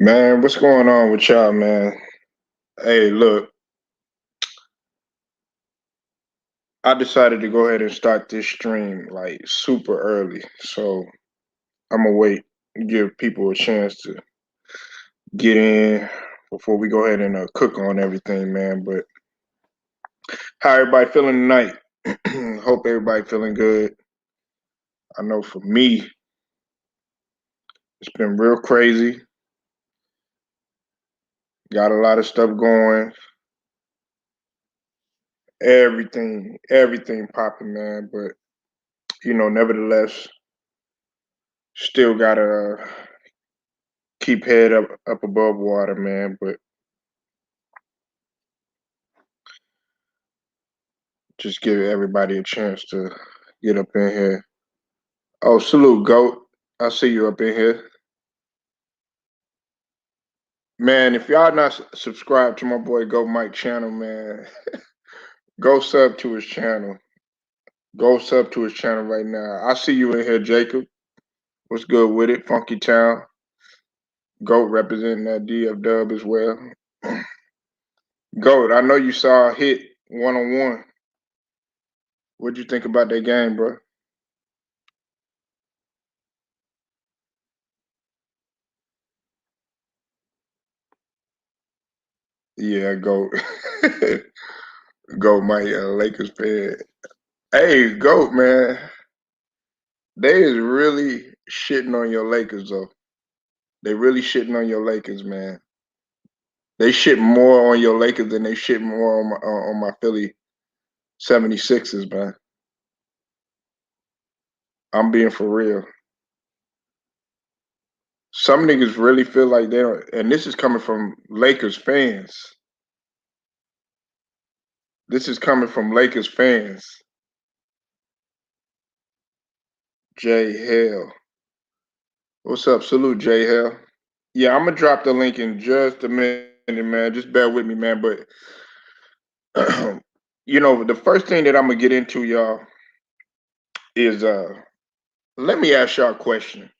Man, what's going on with y'all, man? Hey, look, I decided to go ahead and start this stream like super early. So I'm gonna wait and give people a chance to get in before we go ahead and cook on everything, man. But how everybody feeling tonight? Hope everybody feeling good. I know for me, it's been real crazy. Got a lot of stuff going. Everything popping, man. But nevertheless, still gotta keep head up above water, man. But just give everybody a chance to get up in here. Oh, salute, Goat. I see you up in here. Man, if y'all not subscribed to my boy Goat Mike channel, man, go sub to his channel. Go sub to his channel right now. I see you in here, Jacob. What's good with it? Funky Town. Goat representing that DF dub as well. Goat, I know you saw a hit 1-on-1. What'd you think about that game, bro? Yeah, Goat. Goat, my Lakers fan. Hey, Goat, man. They is really shitting on your Lakers, though. They really shitting on your Lakers, man. They shit more on your Lakers than they shit more on my Philly 76ers, man. I'm being for real. Some niggas really feel like they don't, and this is coming from Lakers fans. This is coming from Lakers fans. Jay Hell. What's up? Salute, Jay Hell. Yeah, I'm gonna drop the link in just a minute, man. Just bear with me, man. But the first thing that I'm gonna get into, y'all, is let me ask y'all a question.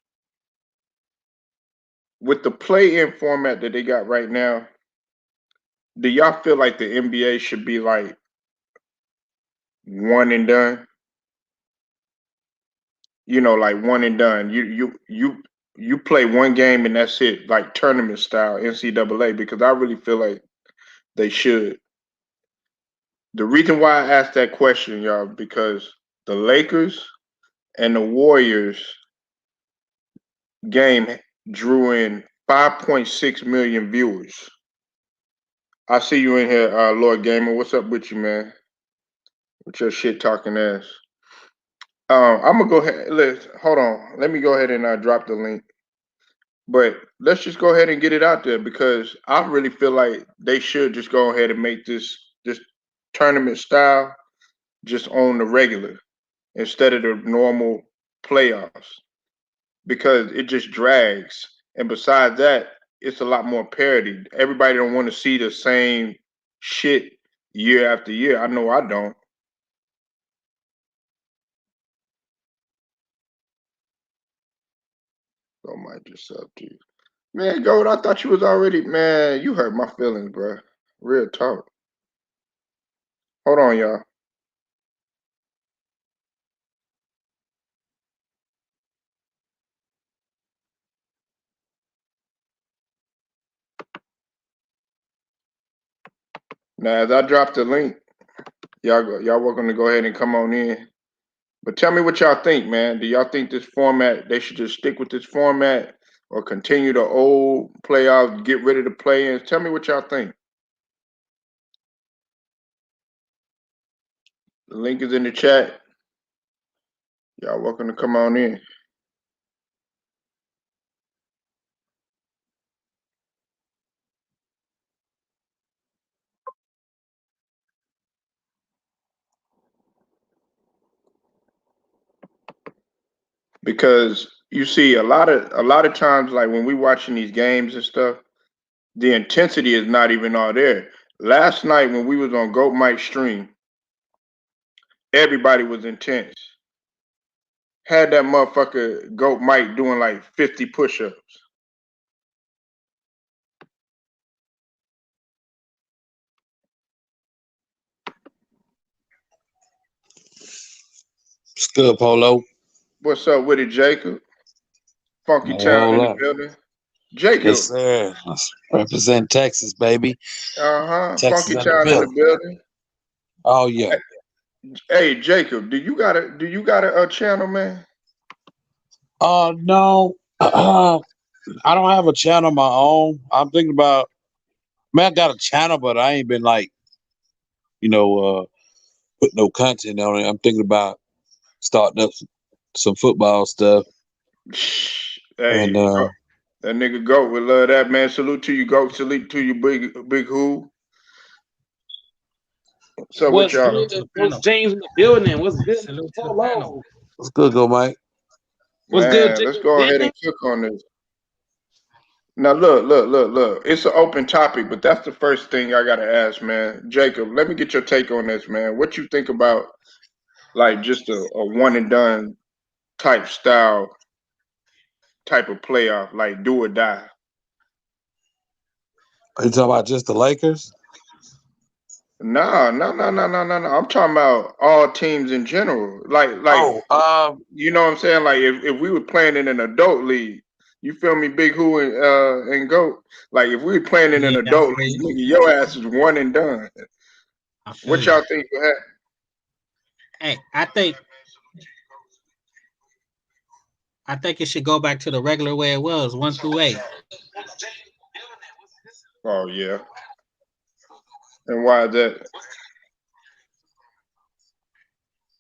With the play-in format that they got right now, do y'all feel like the NBA should be like one and done? Like one and done. You play one game and that's it, like tournament style NCAA. Because I really feel like they should. The reason why I asked that question, y'all, because the Lakers and the Warriors game drew in 5.6 million viewers. I see you in here, Lord Gamer. What's up with you, man? With your shit talking ass. I'm gonna go ahead. Let's hold on. Let me go ahead and drop the link. But let's just go ahead and get it out there because I really feel like they should just go ahead and make this tournament style just on the regular instead of the normal playoffs because it just drags. And besides that, it's a lot more parity. Everybody don't want to see the same shit year after year. I know I don't. So I might just sub to you. Man, Gold, I thought you was already, man, you hurt my feelings, bro. Real talk. Hold on, y'all. Now, as I drop the link, y'all welcome to go ahead and come on in. But tell me what y'all think, man. Do y'all think this format, they should just stick with this format or continue the old playoffs, get rid of the play-ins? Tell me what y'all think. The link is in the chat. Y'all welcome to come on in. Because you see a lot of times, like when we watching these games and stuff, the intensity is not even all there. Last night when we was on Goat Mike stream, everybody was intense. Had that motherfucker Goat Mike doing like 50 push-ups. Good, Polo. What's up with it, Jacob? Funky Not a Town whole in the lot. building. Yes, Jacob. sir. Let's represent Texas, baby. Texas Funky in the Town in the building. building. Oh yeah. Hey, Jacob, do you got a channel, man? No. I don't have a channel of my own. I'm thinking about. Man, I got a channel, but I ain't been like you know put no content on it. I'm thinking about starting up some football stuff, and Hey, that nigga Goat, we love that, man. Salute to you, Goat. Salute to you, big who. What's up with What's y'all? good, Coach James in the building? What's good, Salute to the panel. Polo? what's good, go Mike. What's good, Man, let's Jacob go ahead and Denton? cook on this. Now look. It's an open topic, but that's the first thing I gotta ask, man. Jacob, let me get your take on this, man. What you think about like just a one and done type style type of playoff, like do or die? Are you talking about just the Lakers? No. I'm talking about all teams in general. Like Oh, you know what I'm saying? Like if we were playing in an adult league, you feel me, Big Who and Goat? Like if we were playing in Yeah, an I adult feel league, you. nigga, your ass is one and done. I feel What you. y'all think of that? Hey, I think it should go back to the regular way it was, 1 through 8. Oh yeah. And why is that?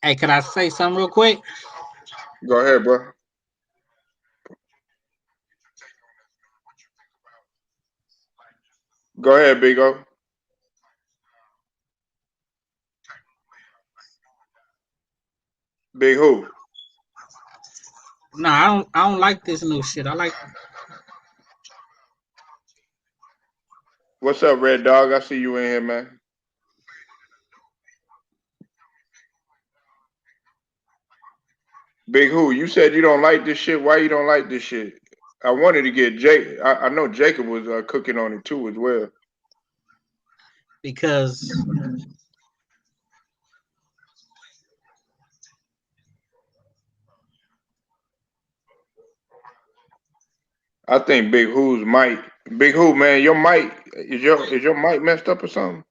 Hey, could I say something real quick? Go ahead, bro. Go ahead, Big O. Big Who. No, I don't like this new shit. I like What's up, Red Dog? I see you in here, man. Big Who, you said you don't like this shit. Why you don't like this shit? I wanted to get Jake. I know Jacob was cooking on it too as well. because I think Big Who's mic. Big Who, man, your mic is your mic messed up or something?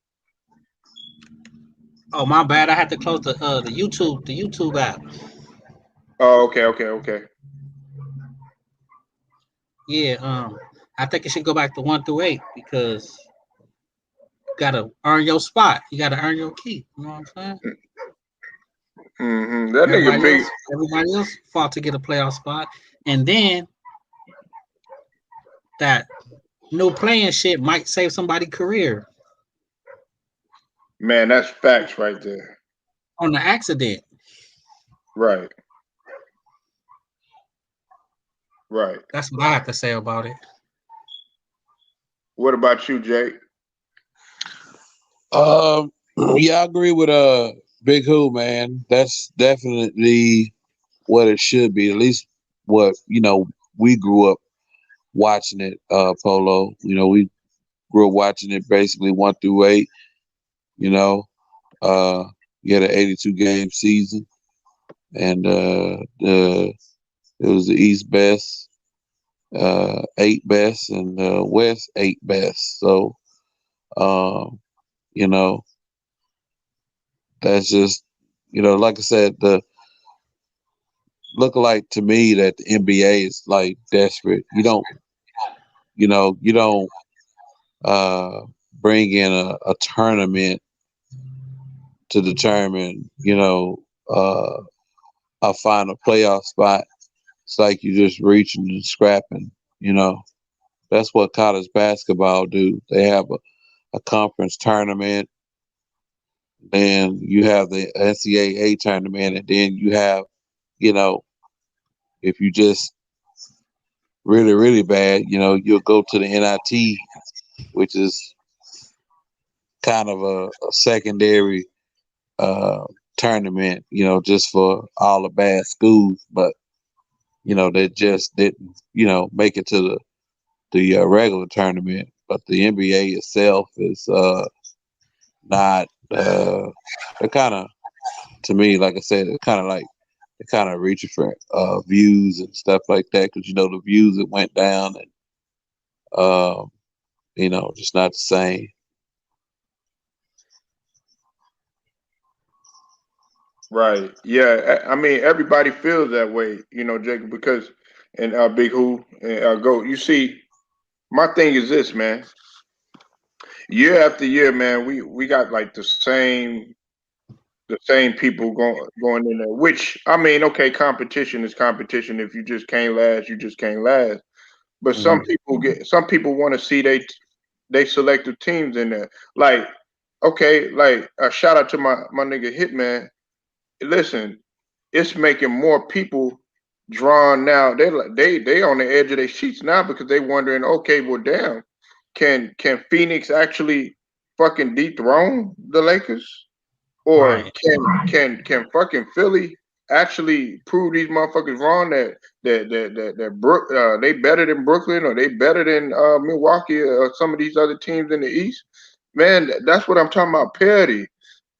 oh my bad, I had to close the YouTube app. Oh, okay. Yeah, I think it should go back to 1 through 8 because you gotta earn your spot. You gotta earn your keep. You know what I'm saying? That nigga Everybody big. else, everybody else fought to get a playoff spot, and then that no playing shit might save somebody's career Man, that's facts right there. on the accident. Right, right. That's what I have to say about it. What about you, Jake? um, yeah, I agree with Big Who, man. That's definitely what it should be. At least what we grew up watching it. Polo. We grew up watching it basically 1 through 8. You know, uh, you had an 82 game season, and the it was the East best, 8 best, and West 8 best. So, um, you know, that's just like I said, the look like to me that the NBA is like desperate. You don't uh, bring in a tournament to determine a final playoff spot. It's like you just reaching and scrapping. You know, that's what college basketball do. They have a conference tournament, then you have the NCAA tournament, and then you have, you know, if you just really, really bad, you'll go to the NIT, which is kind of a secondary uh, tournament, just for all the bad schools, but they just didn't, make it to the regular tournament. But the NBA itself is not. They're kind of, to me, like I said, they're kind of like They're kind of reaching for views and stuff like that because the views that went down and just not the same. Right. Yeah. I mean, everybody feels that way, Jacob, because and Big Who and Go. You see, my thing is this, man. Year after year, man, we got like the same people going in there. Which I mean, okay, competition is competition. If you just can't last, you just can't last. But Mhm. some people want to see they selective teams in there. Like, okay, like a shout out to my nigga Hitman. Listen, it's making more people drawn now. They on the edge of their seats now because they wondering, okay, well, damn, can Phoenix actually fucking dethrone the Lakers, or Right. can fucking Philly actually prove these motherfuckers wrong that they better than Brooklyn or they better than Milwaukee or some of these other teams in the East? Man, that's what I'm talking about, parity.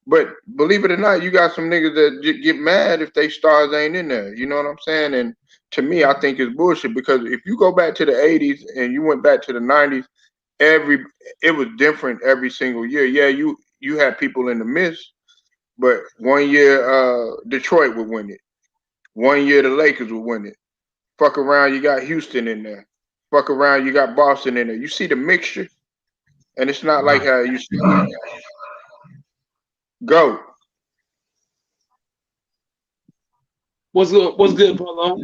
But believe it or not, you got some niggas that get mad if they stars ain't in there. You know what I'm saying? And to me, I think it's bullshit because if you go back to the '80s and you went back to the '90s, every it was different every single year. Yeah, you had people in the mist, but one year Detroit would win it. One year the Lakers would win it. Fuck around, you got Houston in there. Fuck around, you got Boston in there. You see the mixture, and it's not like Right. how you go. What's good, Polo?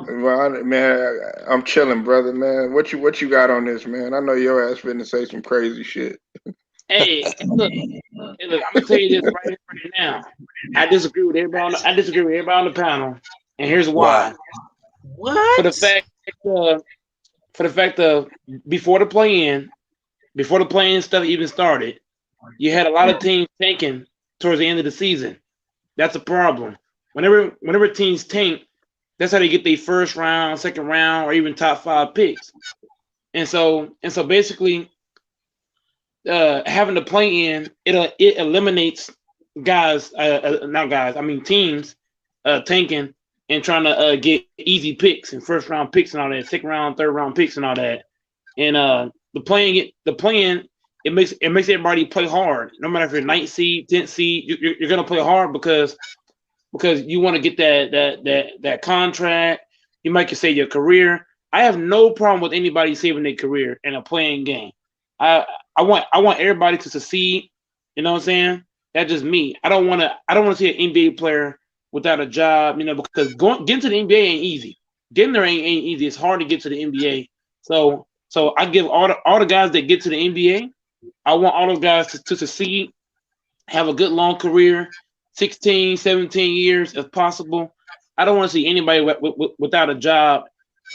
Well, man, I'm chilling, brother. Man, what you got on this, man? I know your ass finna say some crazy shit. Hey, look, I'm gonna tell you this right here, right now. I disagree with everybody on the panel, and here's Why? why. For the What? fact, uh, for the fact of before the play-in, before the play-in stuff even started, you had a lot of teams tanking towards the end of the season. That's a problem. Whenever teams tank, that's how they get their first round, second round, or even top five picks. And so basically, having to play in it eliminates guys, not guys, I mean teams, tanking and trying to get easy picks and first round picks and all that, second round, third round picks and all that. And the playing it makes everybody play hard. No matter if you're ninth seed, 10th seed, you're gonna play hard because you want to get that contract. You might could save your career. I have no problem with anybody saving their career in a playing game. I I want everybody to succeed. You know what I'm saying? That's just me. I don't want to see an NBA player without a job. Because getting to the NBA ain't easy. Getting there ain't easy. It's hard to get to the NBA. So I give all the guys that get to the NBA. I want all those guys to succeed, have a good long career, 16, 17 years if possible. I don't want to see anybody without a job.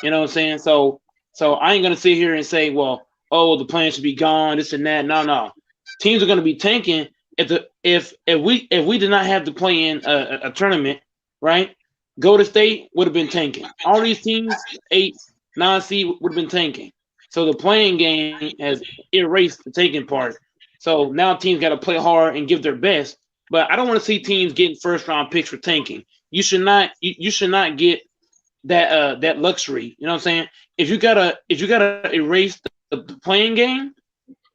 You know what I'm saying? So I ain't gonna sit here and say, well, oh, the plan should be gone, this and that. No, no. Teams are gonna be tanking if we did not have to play in a tournament, right? Golden State would have been tanking. All these teams, 8, 9 seed would have been tanking. So the playing game has erased the tanking part. So now teams got to play hard and give their best. But I don't want to see teams getting first round picks for tanking. You should not get that luxury. You know what I'm saying? If you gotta erase the playing game,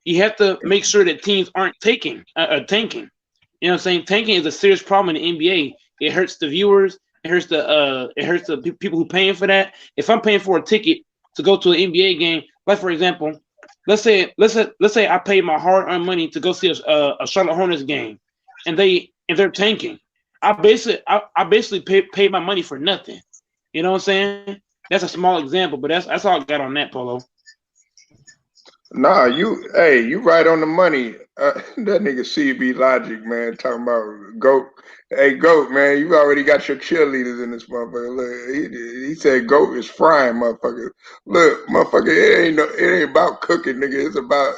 you have to make sure that teams aren't tanking. You know what I'm saying? Tanking is a serious problem in the NBA. It hurts the viewers. It hurts the people who paying for that. If I'm paying for a ticket to go to an NBA game, like for example, let's say I paid my hard-earned money to go see a Charlotte Hornets game, and they're tanking. I basically paid my money for nothing. You know what I'm saying? That's a small example, but that's all I got on that, Polo. Nah, you right on the money. That nigga CB Logic, man, talking about goat. Hey, goat, man, you already got your cheerleaders in this motherfucker. Look, he said goat is frying, motherfucker. Look, motherfucker, it ain't about cooking, nigga. It's about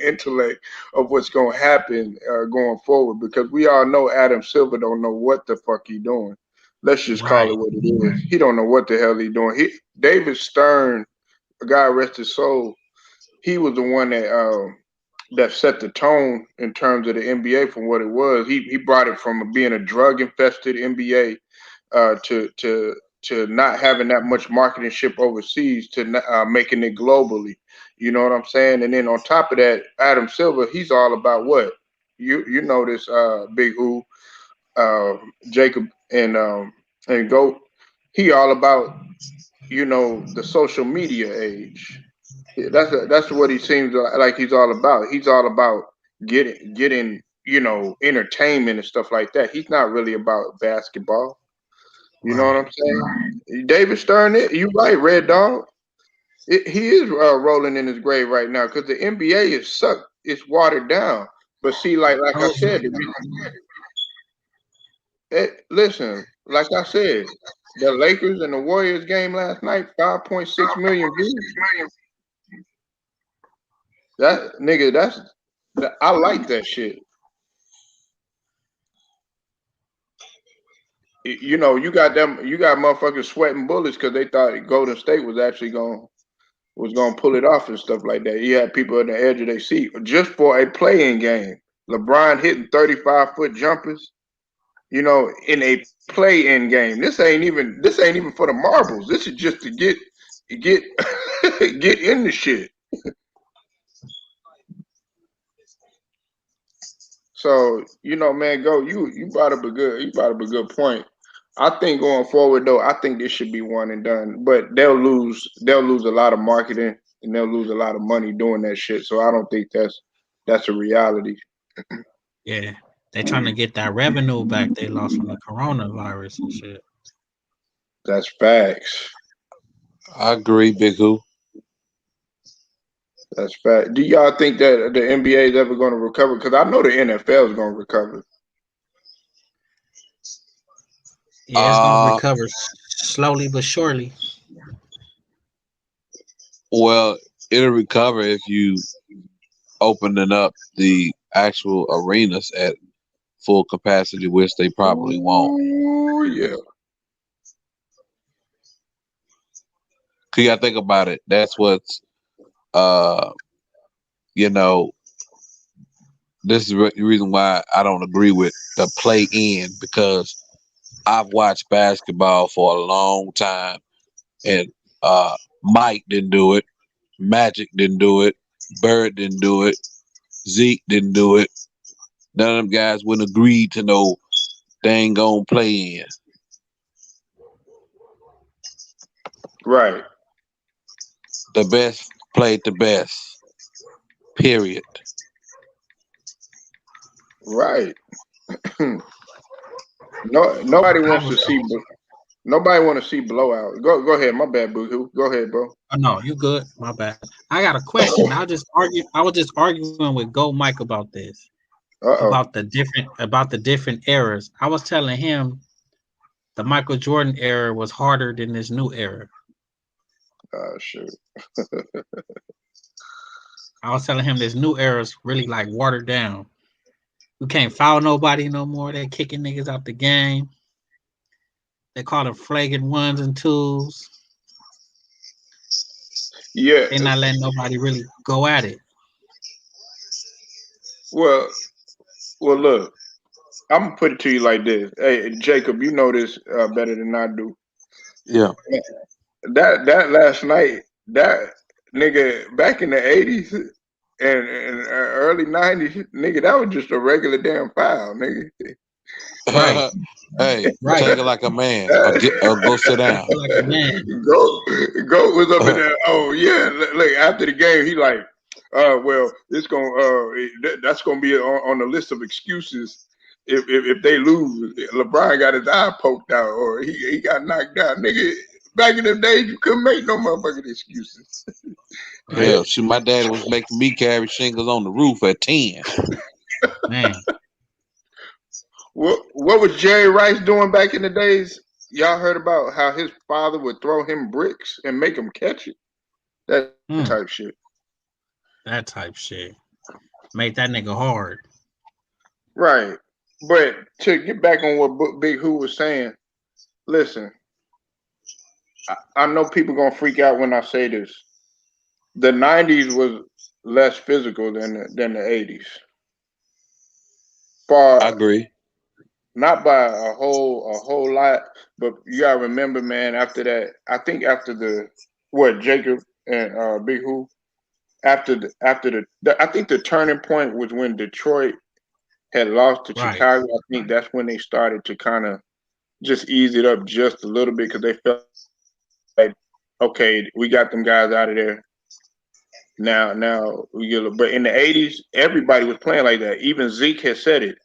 intellect of what's gonna happen going forward. Because we all know Adam Silver don't know what the fuck he doing. Let's just call Right. it what it is. He don't know what the hell he doing. David Stern, God rest his soul, he was the one that set the tone in terms of the NBA from what it was. He brought it from being a drug infested NBA to not having that much marketing ship overseas to making it globally. You know what I'm saying? And then on top of that, Adam Silver, he's all about what you know this Big Who, uh, Jacob and Goat. He all about the social media age. Yeah, that's what he seems like he's all about. He's all about getting entertainment and stuff like that. He's not really about basketball. You know what Right. I'm saying? David Stern, you right, Red Dog. He is rolling in his grave right now because the NBA is sucked. It's watered down. But see, like I Those, said, listen, like I said, the Lakers and the Warriors game last night, 5.6 million views. That nigga, I like that shit. You got motherfuckers sweating bullets because they thought Golden State was actually gonna pull it off and stuff like that. You had people on the edge of their seat just for a playing game. LeBron hitting 35-foot jumpers, in a play-in game. This ain't even for the marbles. This is just to get get in the shit. So, man, you brought up a good point. I think going forward though, I think this should be one and done. But they'll lose a lot of marketing and they'll lose a lot of money doing that shit. So I don't think that's a reality. yeah, they trying to get that revenue back they lost from the coronavirus and shit. That's facts. I agree, Big Who. That's fact. Do y'all think that the NBA is ever going to recover? Because I know the NFL is going to recover. Yeah, it's gonna Uh, recover slowly but surely. well, it'll recover if you opening up the actual arenas at full capacity, which they probably won't. Ooh, yeah. Cause you gotta think about it. That's what's uh you know, this is the reason why I don't agree with the play in because I've watched basketball for a long time and Mike didn't do it, Magic didn't do it, Bird didn't do it, Zeke didn't do it. None of them guys wouldn't agree to no they ain't gonna play in. Right. The best played the best. Period. Right. No, nobody I wants was to see. Nobody want to see blowout. Go ahead. My bad, Boo. Go ahead, bro. oh, no, you good. My bad. I got a question. I was just arguing with Go Mike about this, Uh about the different eras. I was telling him the Michael Jordan era was harder than this new era. oh. Shoot. I was telling him this new era is really like watered down. You can't foul nobody no more. They kicking niggas out the game. They call them flagrant ones and twos. Yeah. They're not letting nobody really go at it. Well. Well. Look. I'm gonna put it to you like this. Hey, Jacob, you know this better than I do. Yeah. That last night, that nigga back in the '80s and early '90s, nigga, that was just a regular damn foul, nigga. Right, Hey, right. take it like a man or go sit down. Like a man. Go was up in there. Oh yeah, look after the game, he like, well, it's that's gonna be on the list of excuses if they lose. LeBron got his eye poked out or he got knocked out, nigga. Back in the days, you couldn't make no motherfucking excuses. Right. Hell, my daddy was making me carry shingles on the roof at 10. Man. What was Jerry Rice doing back in the days? Y'all heard about how his father would throw him bricks and make him catch it? That Hmm. type shit. That type shit. Made that nigga hard. Right. But to get back on what Big Who was saying, listen, I know people gonna freak out when I say this. The '90s was less physical than the '80s. I Far agree. not by a whole lot, but you gotta remember, man. After that, I think after the what Jacob and Big Who I think the turning point was when Detroit had lost to Right. Chicago. I think that's when they started to kind of just ease it up just a little bit because they felt like, okay, we got them guys out of there. Now we get. But in the '80s, everybody was playing like that. Even Zeke has said it.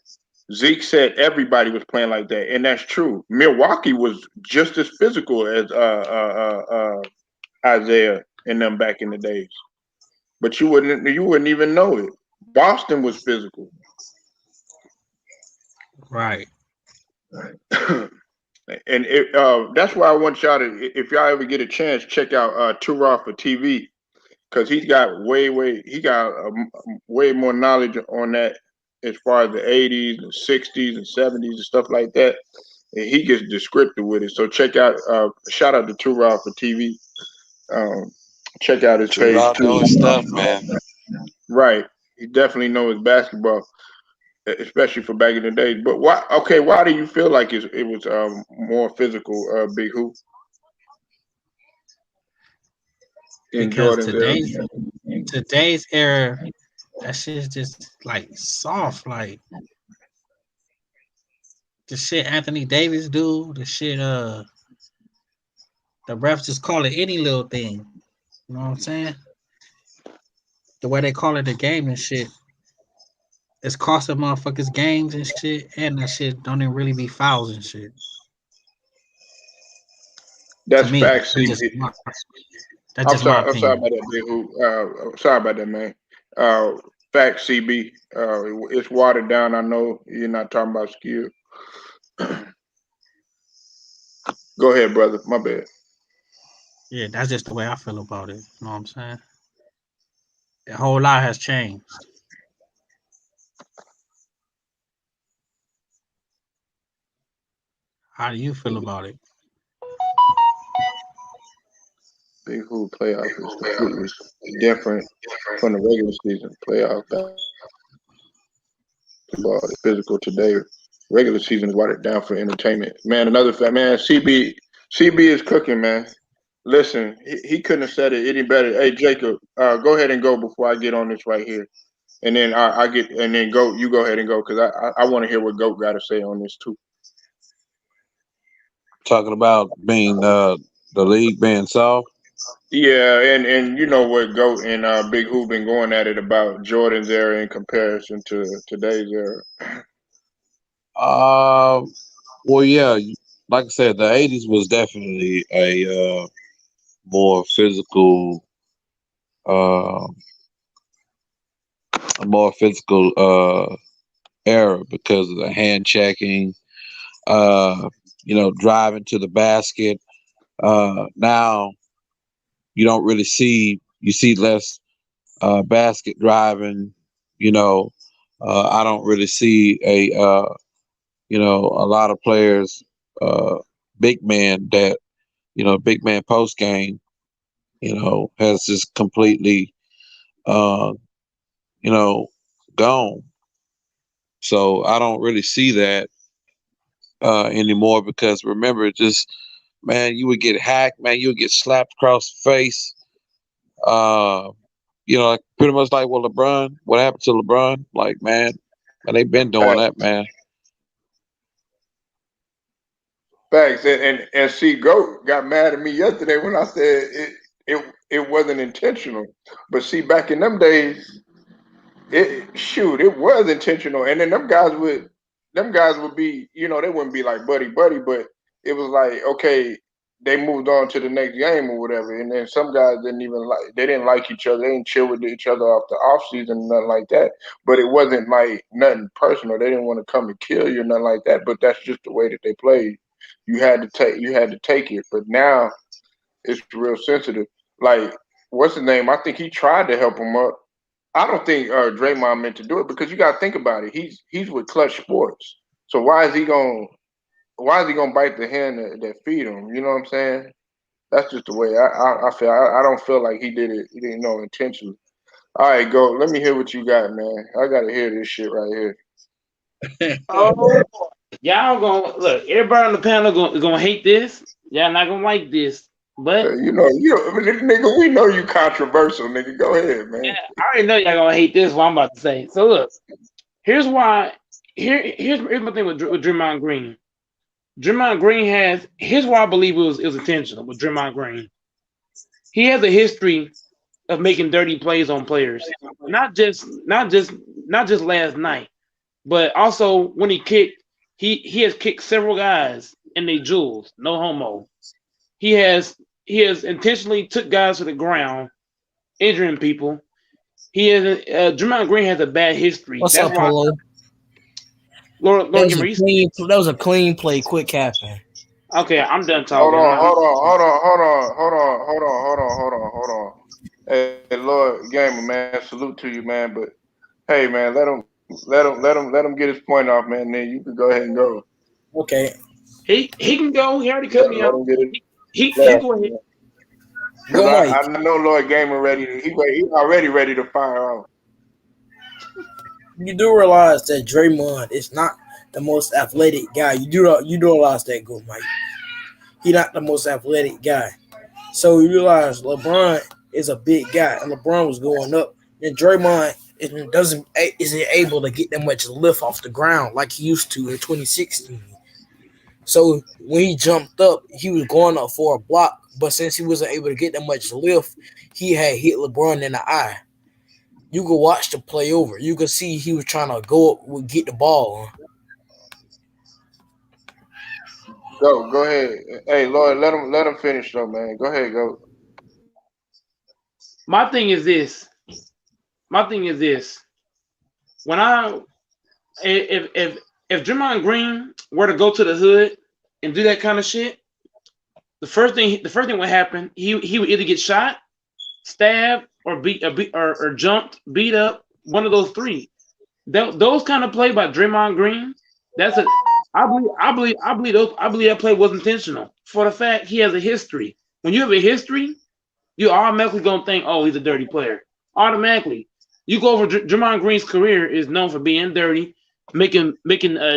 Zeke said everybody was playing like that, and that's true. Milwaukee was just as physical as Isaiah and them back in the days, but you wouldn't even know it. Boston was physical. Right. That's why I want y'all to, if y'all ever get a chance, check out Turov for TV because he got way more knowledge on that as far as the '80s and '60s and '70s and stuff like that. And he gets descriptive with it. So check out, shout out to Turov for TV. Um, check out his page Gerard know too. his stuff, man. Right, he definitely knows basketball, especially for back in the days. But why? Okay, why do you feel like it was more physical? Big Who in Because Jordan's era. today's era, that shit's just like soft. Like the shit Anthony Davis do, the shit the refs just call it any little thing. You know what I'm saying? The way they call it the game and shit, it's costing motherfuckers games and shit, and that shit don't even really be fouls and shit. To That's me, facts. See, that's just my I'm sorry opinion. about that, Big Who. Sorry about that, man. Uh, facts, CB. It's watered down. I know you're not talking about skill. Go ahead, brother. My bad. Yeah, that's just the way I feel about it. You know what I'm saying? The whole lot has changed. How do you feel about it? Big Who playoff is completely different from the regular season. Playoff basketball is physical today. Regular season is watered down for entertainment. Man, another fact, man. CB is cooking, man. Listen, he couldn't have said it any better. Hey, Jacob, go ahead and go before I get on this right here, and then I get and then go. You go ahead and go because I want to hear what Goat got to say on this too. Talking about being the league being soft. Yeah, and you know what Goat and Big Who been going at it about Jordan's era in comparison to today's era. Uh, well, yeah, like I said, the '80s was definitely more physical, uh, a more physical era because of the hand checking, uh, driving to the basket. Now you don't really you see less basket driving. You know, I don't really see a lot of players, uh, big man that, big man post game, has just completely, uh, you know, gone. So I don't really see that anymore because remember, just man, you would get hacked, man, you would get slapped across the face. Uh, like pretty much like what happened to LeBron? Like, man, they've been doing that, Facts, man. facts, and see, Goat got mad at me yesterday when I said it wasn't intentional, but see, back in them days. It was intentional, and then them guys would be, they wouldn't be like buddy buddy, but it was like okay, they moved on to the next game or whatever, and then some guys they didn't like each other, they didn't chill with each other off the off season, nothing like that. But it wasn't like nothing personal. They didn't want to come and kill you, nothing like that. But that's just the way that they played. You had to take it, but now it's real sensitive. Like what's his name? I think he tried to help him up. I don't think Draymond meant to do it because you got to think about it. He's with Clutch Sports, so why is he gonna bite the hand that feed him? You know what I'm saying? That's just the way I feel. I don't feel like he did it. He didn't know intentionally. All right, go. Let me hear what you got, man. I gotta hear this shit right here. Oh boy. Y'all gonna look. Everybody on the panel gonna hate this. Y'all not gonna like this. But Nigga, we know you controversial, nigga. Go ahead, yeah, man. I already know y'all gonna hate this. What I'm about to say. So look, here's why. Here's my thing with Draymond Green. Draymond Green has. Here's why I believe it was intentional with Draymond Green. He has a history of making dirty plays on players. Not just last night, but also when he kicked, he has kicked several guys in their jewels. No homo. He has intentionally took guys to the ground, injuring people. He has Draymond Green has a bad history. What's That's up, why Polo? Lord Gamer. That was a clean play. Quick happen. Okay, I'm done Hold talking. I'm on, not. hold on, hold on, hold on, hold on, hold on, hold on, hold on, hold on. Hey, Lord Gamer, man, salute to you, man. But hey, man, let him get his point off, man. Then you can go ahead and go. Okay, He can go. He already cut Let me out. him get it. He go ahead. Because go Mike. I know Lord Gamer ready. He already ready to fire off. You do realize that Draymond is not the most athletic guy. You do realize that, go Mike. He's not the most athletic guy. So you realize LeBron is a big guy, and LeBron was going up. And Draymond isn't able to get that much lift off the ground like he used to in 2016. So when he jumped up, he was going up for a block, but since he wasn't able to get that much lift, he had hit LeBron in the eye. You could watch the play over. You could see he was trying to go up, get the ball. Go ahead. Hey, Lord, let him finish though, man. Go ahead, go. My thing is this. My thing is this. When I if Draymond Green were to go to the hood and do that kind of shit, the first thing would happen. He would either get shot, stabbed, or or jumped, beat up. One of those three. Those kind of play by Draymond Green. That's a. I believe that play was intentional for the fact he has a history. When you have a history, you automatically gonna think, oh, he's a dirty player. Automatically, you go over Draymond Green's career is known for being dirty, making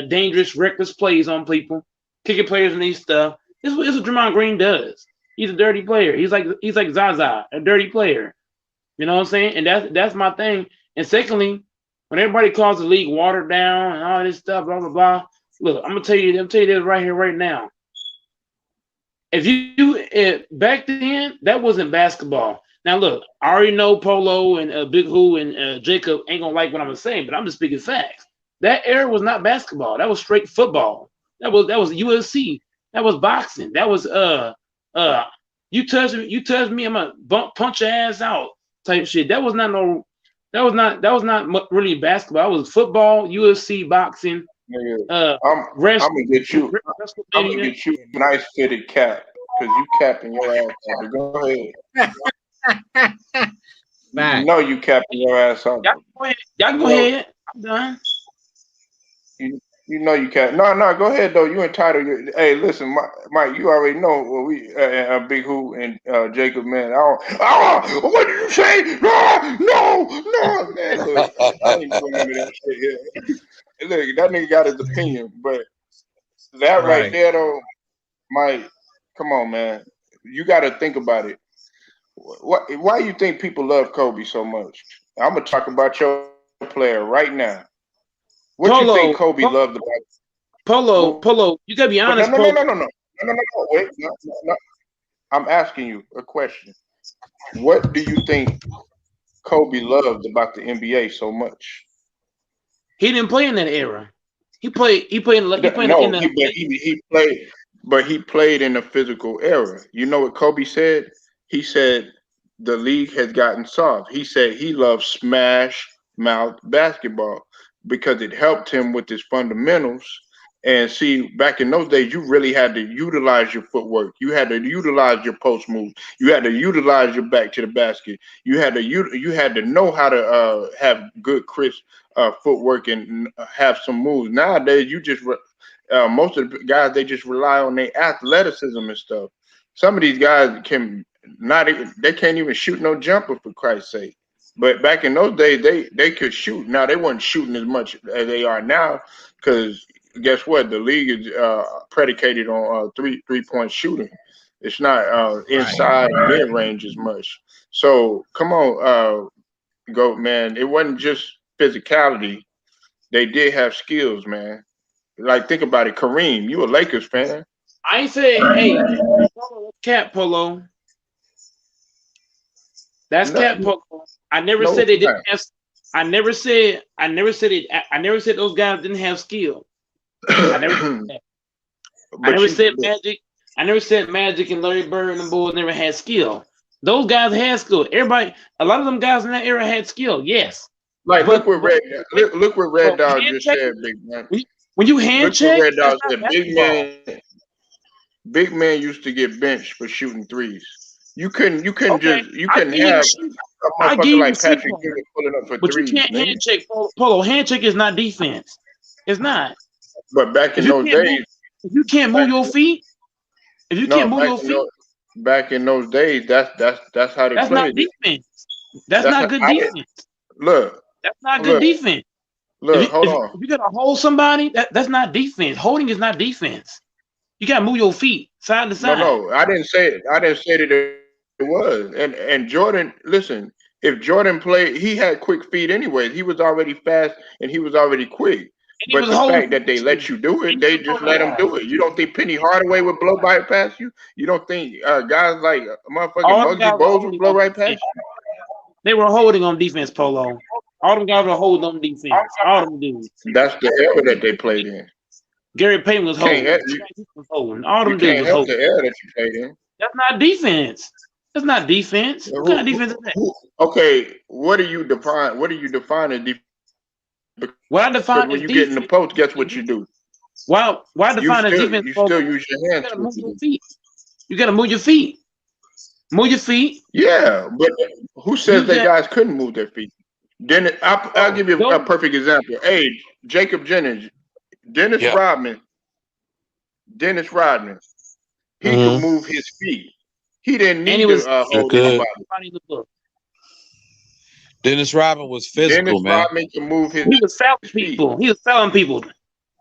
dangerous, reckless plays on people, kicking players and these stuff. This is what Draymond Green does. He's a dirty player. He's like Zaza, a dirty player. You know what I'm saying? And that's my thing. And secondly, when everybody calls the league watered down and all this stuff, blah blah blah. Look, I'm gonna tell you this right here, right now. If back then that wasn't basketball. Now look, I already know Polo and Big Who and Jacob ain't gonna like what I'm gonna say, but I'm just speaking facts. That era was not basketball. That was straight football. That was UFC. That was boxing. That was uh you touch me, I'm gonna punch your ass out type shit. That was not really basketball. That was football, UFC, boxing, Nigga, uh I'm wrestling, gonna get you. I'm gonna WrestleMania. get you a nice fitted cap because you capping your ass off. But go ahead. You Back. know you capping your ass off. Y'all go ahead. Y'all go No, ahead. I'm done. you know you can't. No, go ahead though. You entitled. Hey, listen, Mike. You already know what we Big Who and Jacob, man. What did you say? No, man. Look, I ain't doing none of that shit here. Look, that nigga got his opinion, but that right Right. there though, Mike. Come on, man. You got to think about it. Why you think people love Kobe so much? I'm gonna talk about your player right now. What you think Polo, Kobe loved about? Well, Polo. You gotta be no, no, honest, no, no, Polo. no, no, no, no, no, no. Wait, no. I'm asking you a question. What do you think Kobe loved about the NBA so much? He didn't play in that era. He played. He played. He played in No, the. he played, but he played in a physical era. You know what Kobe said? He said the league has gotten soft. He said he loves smash mouth basketball because it helped him with his fundamentals. And see, back in those days, you really had to utilize your footwork. You had to utilize your post move. You had to utilize your back to the basket. You had to know how to have good crisp footwork and have some moves. Nowadays, most of the guys they just rely on their athleticism and stuff. Some of these guys they can't even shoot no jumper for Christ's sake. But back in those days, they could shoot. Now they weren't shooting as much as they are now because guess what? The league is predicated on 3-point shooting. It's not inside mid range as much. So come on, go man. It wasn't just physicality. They did have skills, man. Like think about it, Kareem. You a Lakers fan? I ain't say, hey, Cat Polo. That's No, Cat Polo. I never no, said they it's not. didn't have. I never said it. I never said those guys didn't have skill. I never said that. I But never you, said Magic. I never said Magic and Larry Bird and the Bulls never had skill. Those guys had skill. Everybody, a lot of them guys in that era had skill. Yes, like but look what Red but Dog hand just checking, said, big man. when you hand Look what check, Red that's Dog not said. basketball. Big man used to get benched for shooting threes. You couldn't Okay, you I couldn't give you have receipt. a I give motherfucker you like receipt Patrick for it. Ewing pulling up for But you threes, can't nigga. hand check Polo. Hand check is not defense. It's not. But back If in you those can't move, days, if you can't move back your feet, if you no, can't move your feet, back in those days, that's how they that's not played it. defense. That's That's not how, good I didn't defense. look, That's not good look, defense. If look. you Hold if you, on. if you gotta hold somebody, that's not defense. Holding is not defense. You gotta move your feet side to No, side. no, I didn't say it. I didn't say that it was. And Jordan, listen, if Jordan played, he had quick feet anyways. He was already fast and he was already quick. And he But was the holding fact that people they let too. you do And it, he they was just holding let him guys. do it. You don't think Penny Hardaway would blow by past you? You don't think guys like motherfucking All them Muggsy guys were Bogues would holding blow on right defense. past you? They were holding on defense, Polo. All them guys were holding on defense. All them dudes. That's the era that they played in. Gary Payton was Can't holding. you, Scottie Pippen was holding. All you them dudes can't was help holding. the era that you played in. That's not defense. That's not defense. What kind of defense is that? Okay, what do you define? What do you define as defense? What I Because define when as you get in the defense. post, guess what you do? Why I define as defense, You Polo? still use your You hands gotta to move what your you do. feet. You gotta move your feet. Move your feet. Yeah, but who says Use that that. guys couldn't move their feet? Then I'll give you a Those, perfect example. Hey, Jacob Jennings, Dennis Yeah. Rodman, Dennis Rodman, he could Mm-hmm. move his feet. He didn't and need he to was Sure hold could. anybody. somebody in the book. Dennis Rodman was physical, Dennis man. Rodman can move his He was fouling feet. people. He was fouling people.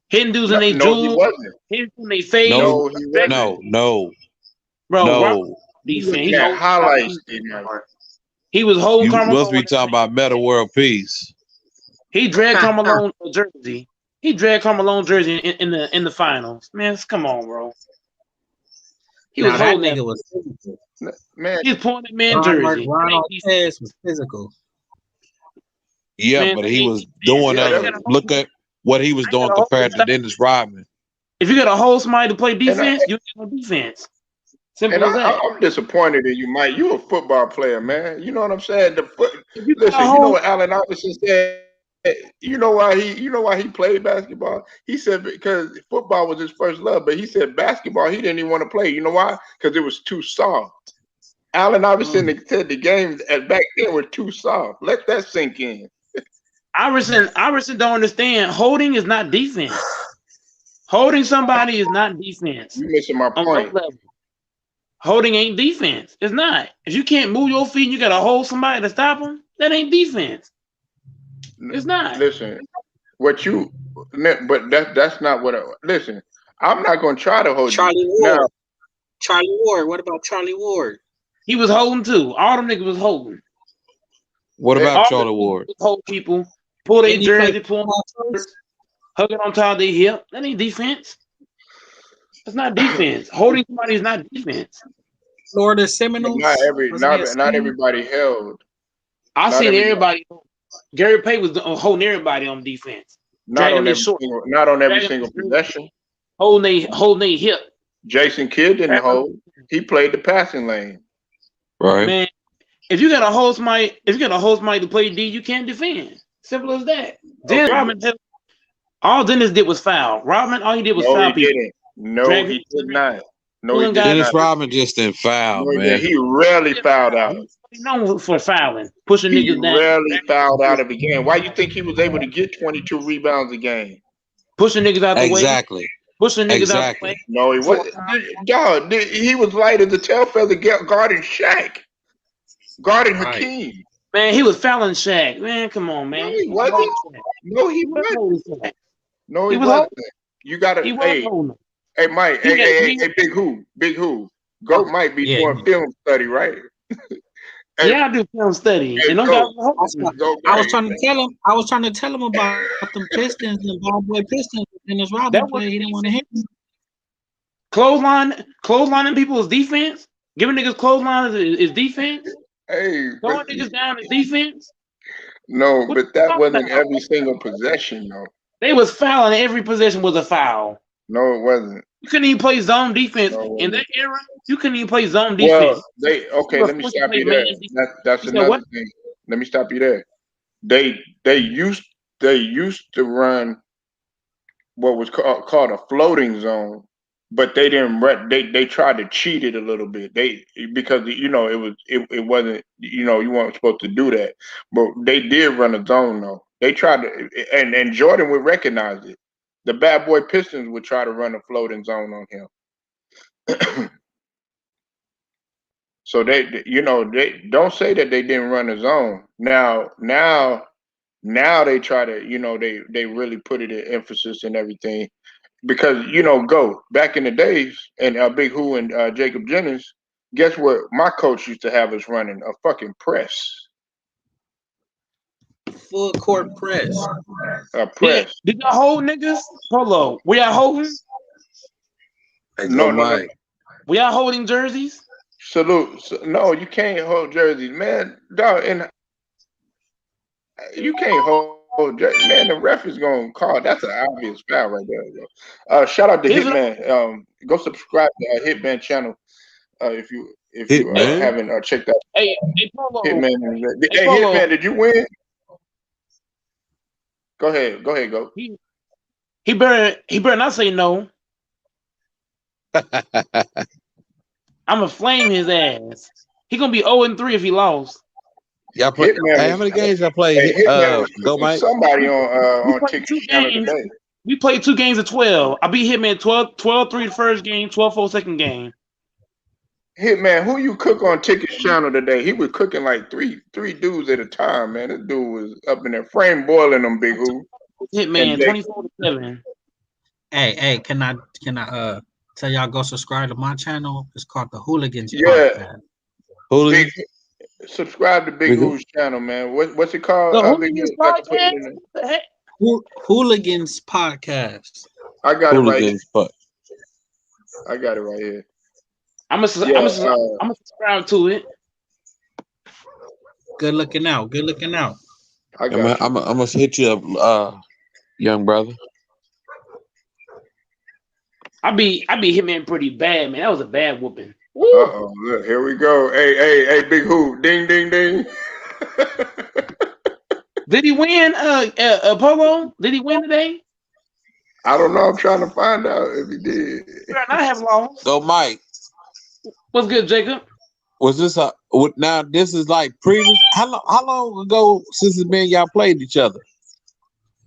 Hitting dudes in No, their no, he jewels, wasn't. hitting in their face. No, No, he wasn't. Bro, Rob no. You defense. looking He at holding highlights, Mike. He was holding You must Carmelo. be talking about Meta World Peace. He dragged Carmelo jersey. He dragged Carmelo jersey in the finals. Man, come on, bro. He was Now that holding that. nigga was physical. Man, He was pulling that man jersey. That Ron ain't defense. Artest was physical. Yeah, Man, but that he ain't was defense. doing yeah, You that, gotta look at what he was you doing gotta hold compared to somebody. Dennis Rodman. If you got to hold somebody to play and I defense, you ain't got no defense. Simple and as that. I'm disappointed in you, Mike. You a football player, man. You know what I'm saying? If you got to Listen, you know hold, what Allen Iverson said. You know why he played basketball. He said because football was his first love, but he said basketball he didn't even want to play. You know why? Because it was too soft. Allen Iverson said the games back then were too soft. Let that sink in. Iverson don't understand. Holding is not defense. Holding somebody is not defense You missing my on no point. level. Holding ain't defense. It's not. If you can't move your feet, and you got to hold somebody to stop them. That ain't defense. It's not. Listen, but that's not what. Listen, I'm not gonna try to hold Charlie you now. Ward. Charlie Ward. What about Charlie Ward? He was holding too. All them niggas was holding. What about All Charlie them Ward? niggas was hold people, pull their Didn't he play jersey, pull football them, first? hug it on top of their hip. That ain't defense. That's not defense. Holding somebody is not defense. Florida But Seminoles? Wasn't he a not Seminole? everybody held. I Not seen everybody. everybody. Gary Payton was holding everybody on defense, Not dragging on their every short, single. Not on every dragging single their jersey, possession. holding their hip. Jason Kidd didn't hold. He played the passing lane. Right. Man, if you got to hold somebody, to play D, you can't defend. Simple as that. Dennis Okay. Rodman, all Dennis did was foul. Rodman, all he did was No, foul he people. didn't. No, Dragging he did jersey, not. No, he pulling did guys. Dennis not. Rodman just didn't foul, No, man. he rarely fouled out. He's known for fouling, pushing He niggas down, rarely fouled out of a game. Why you think he was able to get 22 rebounds a game? pushing niggas out the way, Exactly. pushing niggas out the Exactly. way. No, he wasn't. Dog, he was light as a tail feather guarding Shaq, guarding Right. Hakeem. Man, he was fouling Shaq. Man, come on, man. No, he wasn't. No, he wasn't. No, He he was wasn't. You gotta, He was hey, holding. hey, Mike, He had, he, Big Who. Goat might be Yeah, doing film study, right? Hey, yeah, I do film study, hey, and them guys Goat, were that's what holding. Goat, I was right? trying to tell him. I was trying to tell him about them Pistons and bad boy Pistons in his rival That was play. He didn't want to hear me. clotheslining people is defense. Giving niggas clothesline is defense. Hey, but Throwing niggas down is defense. no, What but you that talking wasn't about? every single possession, though. They was fouling. Every possession was a foul. No, it wasn't. You couldn't even play zone defense No, it in wasn't. that era. You couldn't even play zone Well, defense. You okay. were Let me forced to stop play you man there. defense. That's You said another what? thing. Let me stop you there. They used to run what was called a floating zone, but they didn't run. They tried to cheat it a little bit. Because it wasn't you weren't supposed to do that, but they did run a zone though. They tried to, and Jordan would recognize it. The bad boy Pistons would try to run a floating zone on him. So they don't say that they didn't run a zone. Now they try to, they really put it in emphasis and everything because go back in the days and Big Who and Jacob Jennings. Guess what? My coach used to have us running a fucking press, Full court press. a Did press. y'all hold niggas? Polo. We y'all holding? Hey, No, go no, no. Mike. We y'all holding jerseys? Salute. No, you can't hold jerseys, man. Dog, and you can't man. The ref is gonna call. That's an obvious foul right there. Shout out to Here's what Hitman. Go subscribe to Hitman channel if you Hitman. haven't checked out hey Polo. Hitman. Hey Hey Polo. Hitman, did you win? Go ahead. Go. He better not say no. I'ma flame his ass. He gonna be 0-3 if he lost. Y'all play. Hitman Hey, how was many games y'all play? Hitman was Go cooking Mike. somebody We on played Ticket two channel games. today. We played 2 games of 12. I beat Hitman 12-3 the first game, 12-4 second game. Hitman, who you cook on Ticket's channel today? He was cooking like three dudes at a time, man. This dude was up in there, frame boiling them, Big Who and Hitman Jake. 24-7. Hey, can I tell y'all go subscribe to my channel? It's called the Hooligans Yeah, Podcast. Hooligan. subscribe to Big Big Who. Who's channel, man. What's it called? The Big Hooligans Who, I can put it podcast? in there. What the heck? Hooligans Podcast. I got it right here. Hooligans. But I got it right here. I'm gonna Yeah, subscribe to it. Good looking out. Good looking out. I I'm got you. gonna hit you up, young brother. I be Hitman pretty bad, man. That was a bad whooping. Uh-oh, look, here we go. Hey, Big Who. Ding, ding, ding. Did he win Polo? Did he win today? I don't know. I'm trying to find out if he did. I have lost. Go Mike. What's good, Jacob? Was this now? This is like previous. How long ago since it's been y'all played each other?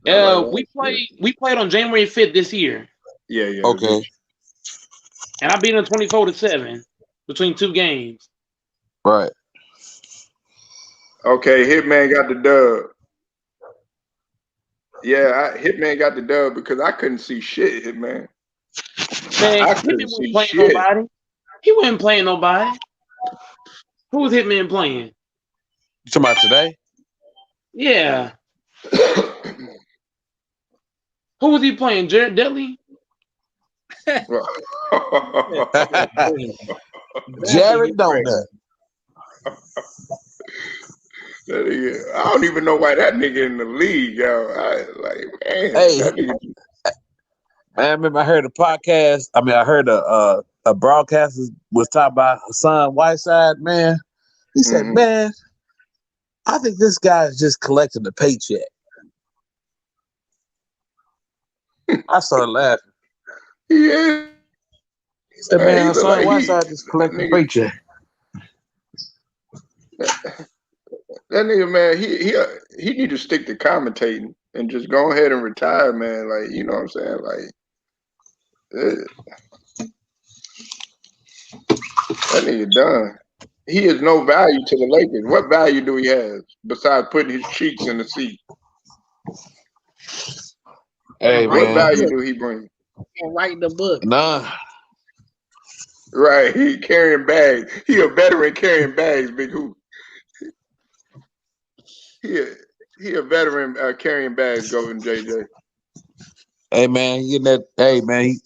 We played on January 5th this year. Yeah. Okay. And I beat him 24-7 between 2 games. Right. Okay, Hitman got the dub. Yeah, Hitman got the dub because I couldn't see shit, Hitman. Man, I Hitman couldn't wasn't see playing shit. nobody. He wasn't playing nobody. Who was Hitman playing? You talking about today? Yeah. Who was he playing? Jared Dudley? Jared Donut. I don't even know why that nigga in the league, yo. Hey, that nigga. man, I remember I heard a podcast. I mean, I heard a broadcaster was talking about Hassan Whiteside. Man, he said, Mhm. "Man, I think this guy is just collecting a paycheck." I started laughing. Yeah. He said, "Man, He look Hassan like Whiteside just collecting a nigga, paycheck." that nigga, man, he need to stick to commentating and just go ahead and retire, man. Like, you know what I'm saying? That nigga done. He is no value to the Lakers. What value do he have besides putting his cheeks in the seat? Hey, What man. value do he bring? Writing the book. Nah. Right, he carrying bags. He a veteran carrying bags, Big Hoop. He a veteran carrying bags, Golden JJ. Hey man, you getting that? Hey man,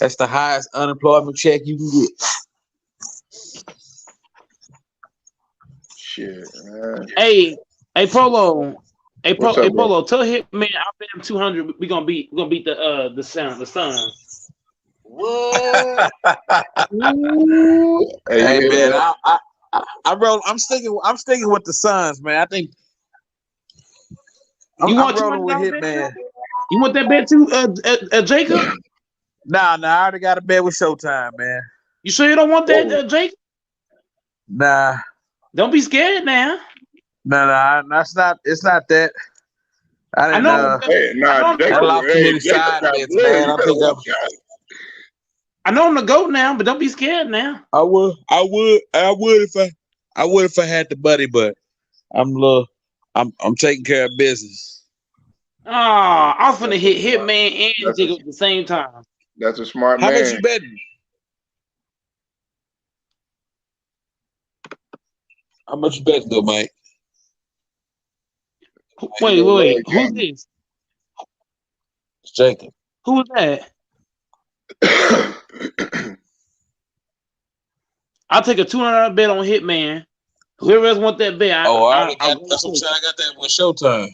that's the highest unemployment check you can get. Shit, man. Hey, Polo. What's up, bro? Polo. Tell Hitman I bet him 200. We're gonna beat the Suns. What? Hey, Hey you man, hear that? I'm sticking with the Suns, man. I think You I'm want rolling with $200 bet? Hitman. You want that bet too, Jacob? Nah, I already got a bet with Showtime, man. You sure you don't want that, Oh, Jacob? Nah, Don't be scared now. that's not. It's not that. I I didn't. know. hey, I nah, know. I Jacob. lost too Hey, many Jacob side got bets, blood. man. You I better think watch out. I know I'm the GOAT now, but don't be scared now. I would if I had the money, but I'm taking care of business. Oh, I was finna That's hit a smart. Hitman and That's a Jacob at the same time. that's a smart How much man. you betting? How much you betting, though, Mike? You know, Wait. Lord Who's this? It's Jacob. Who is that? Gamble. I'll take a $200 bet on Hitman. Whoever else want that bet, Oh, I already I got. That's what I'm saying. I got that with Showtime.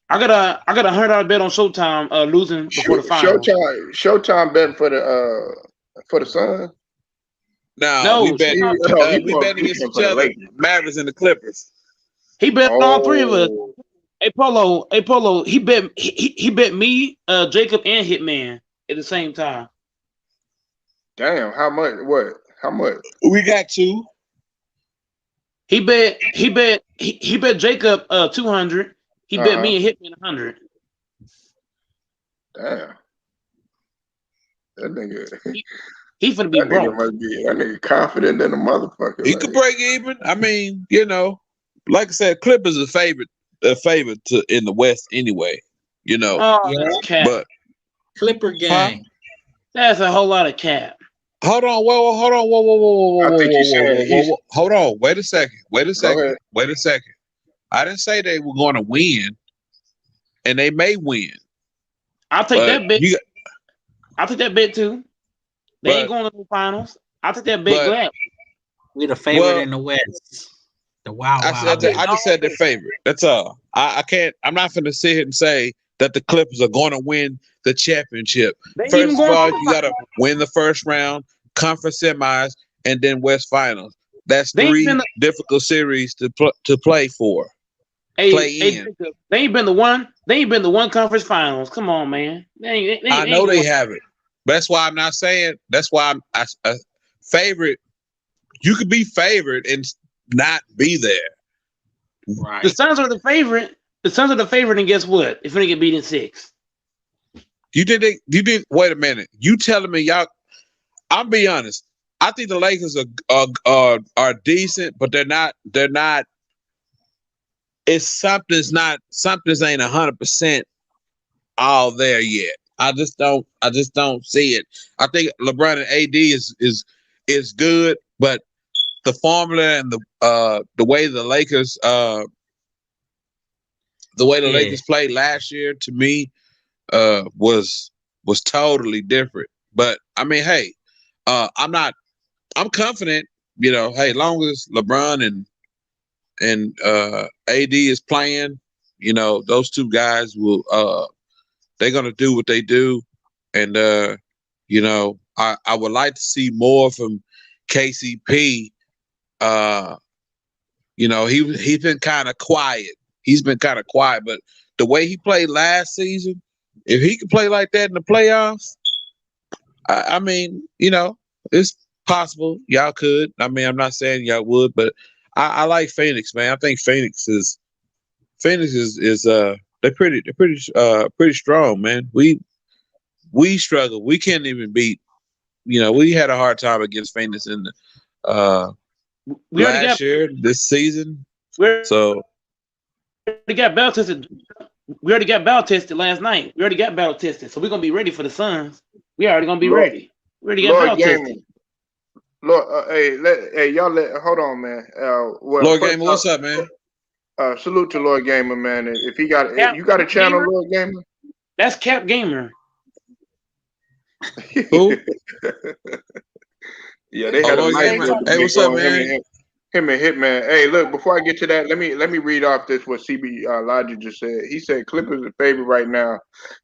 I got a $100 bet on Showtime losing before the finals. Showtime betting for the Suns. No, No, Showtime bet. No, we betting he against going each for the other. Lakers. Mavericks and the Clippers. He bet all three of us. Oh, Hey Polo. He bet me, Jacob, and Hitman at the same time. damn! How much? What? How much? We got two. He bet Jacob 200. He bet Uh huh. me and Hitman 100. Damn. That nigga. He finna be That nigga broke. must be. That nigga confident than a motherfucker. He could Like, break even. I mean, like I said, Clippers a favorite to in the West anyway. Oh, Yeah. that's cap. But Clipper huh? gang. That's a whole lot of cap. Hold on, hold on, I think he's saying he's. hold on. Wait a second. Go ahead. I didn't say they were going to win, and they may win. I'll take But that bet. I'll take that bet too. They ain't going to the finals. I'll take that bet but glad. We the favorite well, in the West. The Wild I Wild just said their favorite. That's all. I can't. I'm not going to sit here and say that the Clippers are going to win the championship. They ain't even First of going all, to the you got to finals. win the first round, conference semis, and then West Finals. That's They ain't three been difficult series to play for. Play in. Jacob, they ain't been the one. They ain't been the one conference finals. Come on, man. They I ain't know they going. haven't. That's why I'm not saying. That's why I'm favorite. You could be favored and not be there. Right. The Suns are the favorite. The Suns are the favorite, and guess what? If they get beat in 6. You did. Wait a minute. You telling me y'all? I'll be honest. I think the Lakers are decent, but they're not. They're not. It's something's not. Something's ain't 100% all there yet. I just don't see it. I think LeBron and AD is good, but the formula and the way the Lakers played last year to me was totally different. But I mean, hey, I'm confident, hey, long as LeBron and AD is playing, those two guys will they're gonna do what they do. And I would like to see more from KCP. He's been kind of quiet. But the way he played last season, if he could play like that in the playoffs, I mean, it's possible y'all could. I mean, I'm not saying y'all would, but I like Phoenix, man. I think Phoenix is they're pretty strong, man. We struggle. We can't even beat. We had a hard time against Phoenix in the We already last year, this season. We So already got Bell tested. We already got battle tested last night. We already got battle tested, so we're gonna be ready for the Suns. We already gonna be Lord, ready. We already got Lord battle Gamer. tested. Lord, hey, y'all hold on, man. Well, Lord first Gamer, off, what's up, man? salute to Lord Gamer, man. If he got, Cap you got a channel, Gamer? Lord Gamer? That's Cap Gamer. Who? Yeah, they Oh, had a Lord nice Gamer. little Hey, debate what's up, going man? him and Hitman. Hey, look, before I get to that, let me read off this what CB Logic just said. He said Clippers are favored right now,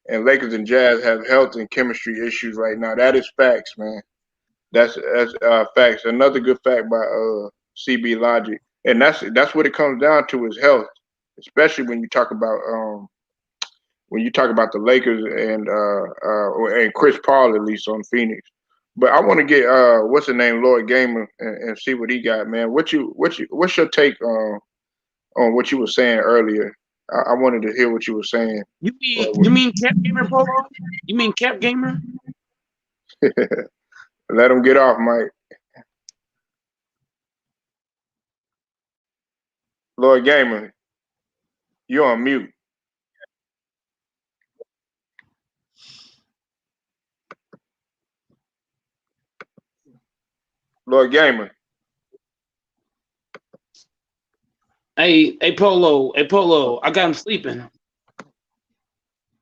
and Lakers and Jazz have health and chemistry issues right now. That is facts, man. That's facts. Another good fact by CB Logic, and that's what it comes down to is health, especially when you talk about the Lakers and Chris Paul at least on Phoenix. But I want to get what's the name, Lord Gamer, and see what he got, man. What's your take on what you were saying earlier? I wanted to hear what you were saying. You mean Cap Gamer Polo? You mean Cap Gamer? Let him get off, Mike. Lord Gamer, you're on mute. Lord Gamer. Hey Polo, I got him sleeping.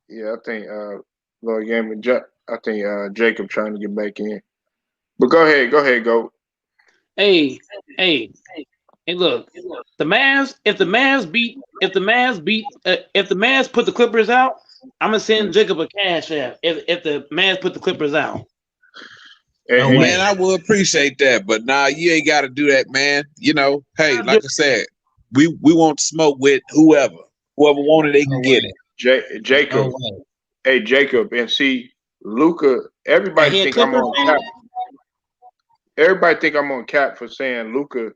Yeah, I think Lord Gamer. I think Jacob trying to get back in. But go ahead, go. Hey, look, the Mavs. If the Mavs put the Clippers out, I'm gonna send Jacob a cash app. If the Mavs put the Clippers out, No And Man, way. I would appreciate that, but nah, you ain't got to do that, man. You know, hey, like I said, we want smoke with whoever wanted, they No can get way. it. Jacob. No way. Hey, Jacob, and see, Luca. and Everybody he a think I'm Clippers on fan. cap. Everybody think I'm on cap for saying Luca.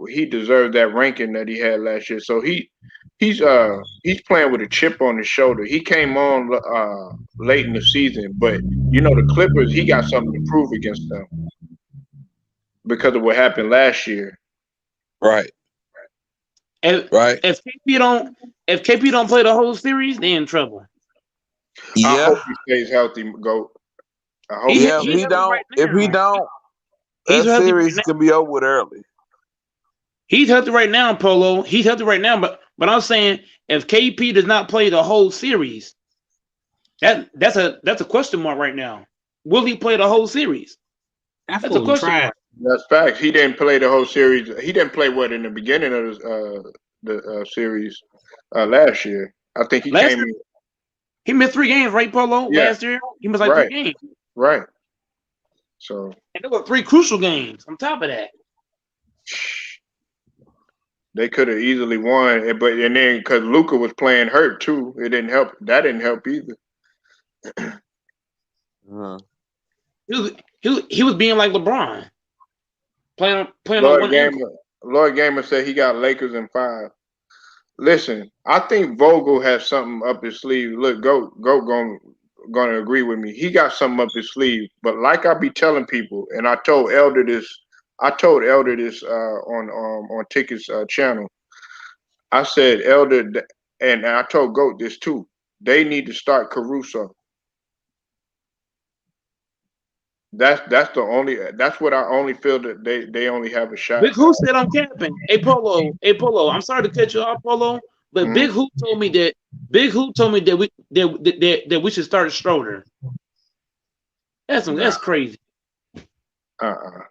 He deserved that ranking that he had last year. So he's playing with a chip on his shoulder. He came on late in the season, but the Clippers. He got something to prove against them because of what happened last year. Right, If right. if KP don't play the whole series, they in trouble. I Yeah, hope he stays healthy, Goat. I hope he yeah. If He's stays he healthy healthy. don't, right if he now. don't, He's that healthy right series now. can be over with early. He's healthy right now, Polo. He's healthy right now, but I'm saying if KP does not play the whole series, that's a question mark right now. Will he play the whole series? That That's a fool question tried. mark. That's facts. He didn't play the whole series. He didn't play what in the beginning of the series last year. I think he Last came year in. he missed 3 games, right, Polo? Yeah, Last year he missed like three right, games, right. So and there were 3 crucial games on top of that. they could have easily won, and then because Luca was playing hurt too, it didn't help. That didn't help either. Uh, He was being like LeBron, playing on Lord one ankle. Gamer, Lord Gamer said he got Lakers in 5. Listen, I think Vogel has something up his sleeve. Look, go gonna agree with me. He got something up his sleeve. But like I be telling people, and I told Elder this. I told Elder this on Ticket's channel. I said Elder, and I told Goat this too. They need to start Caruso. That's the only. That's what I only feel that they only have a shot. Big Who said I'm capping. Hey Polo. I'm sorry to cut you off, Polo, but Mhm. Big Who told me that we should start Schroeder. That's Nah, crazy. uh-uh.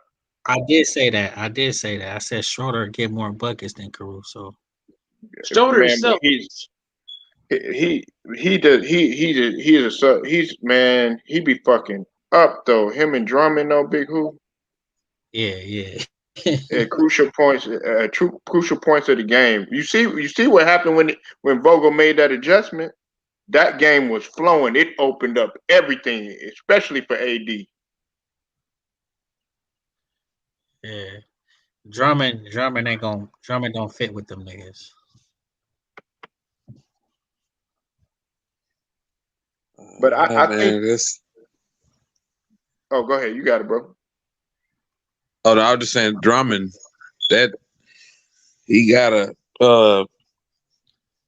I did say that. I said Schroeder get more buckets than Caruso. Schroeder is Man, but selfish. he's man, he be fucking up though. Him and Drummond, no Big Who Yeah, yeah. at crucial points of the game. You see what happened when Vogel made that adjustment. That game was flowing. It opened up everything, especially for AD. Yeah. Drummond don't fit with them niggas. But I think. man, this. Oh, go ahead. You got it, bro. Oh, no, I was just saying, Drummond. That he got a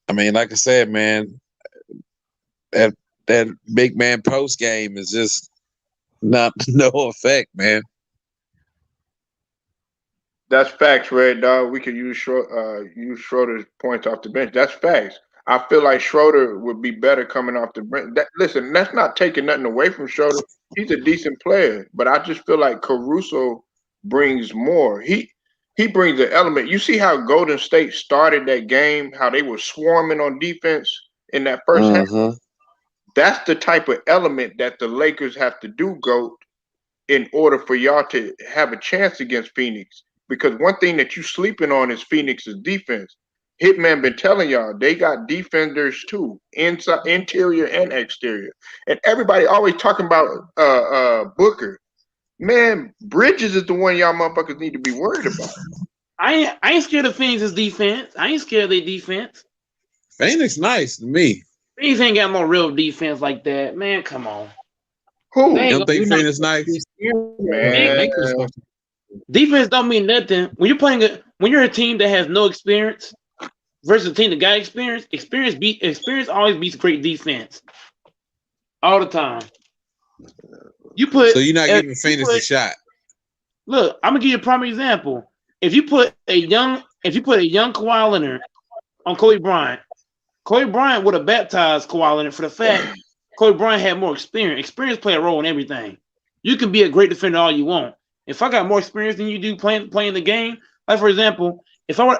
I mean, like I said, man, that big man post game is just not no effect, man. That's facts, Red Dog. We could use use Schroeder's points off the bench. That's facts. I feel like Schroeder would be better coming off the bench. Listen, that's not taking nothing away from Schroeder. He's a decent player, but I just feel like Caruso brings more. He brings an element. You see how Golden State started that game, how they were swarming on defense in that first half? That's the type of element that the Lakers have to do, GOAT, in order for y'all to have a chance against Phoenix. Because one thing that you sleeping on is Phoenix's defense. Hitman been telling y'all they got defenders too, inside, interior and exterior. And everybody always talking about Booker. Man, Bridges is the one y'all motherfuckers need to be worried about. I ain't scared of Phoenix's defense. I ain't scared of their defense. Phoenix nice to me. Phoenix ain't got no real defense like that. Man, come on. Who? You don't think Phoenix nice? Man. Defense don't mean nothing. When you're playing when you're a team that has no experience versus a team that got experience, experience always beats great defense. All the time. So you're not giving Phoenix a shot. Look, I'm gonna give you a prime example. If you put a young Kawhi Leonard on Kobe Bryant would have baptized Kawhi Leonard for the fact Kobe Bryant had more experience. Experience play a role in everything. You can be a great defender all you want. If I got more experience than you do playing the game, like for example, if I were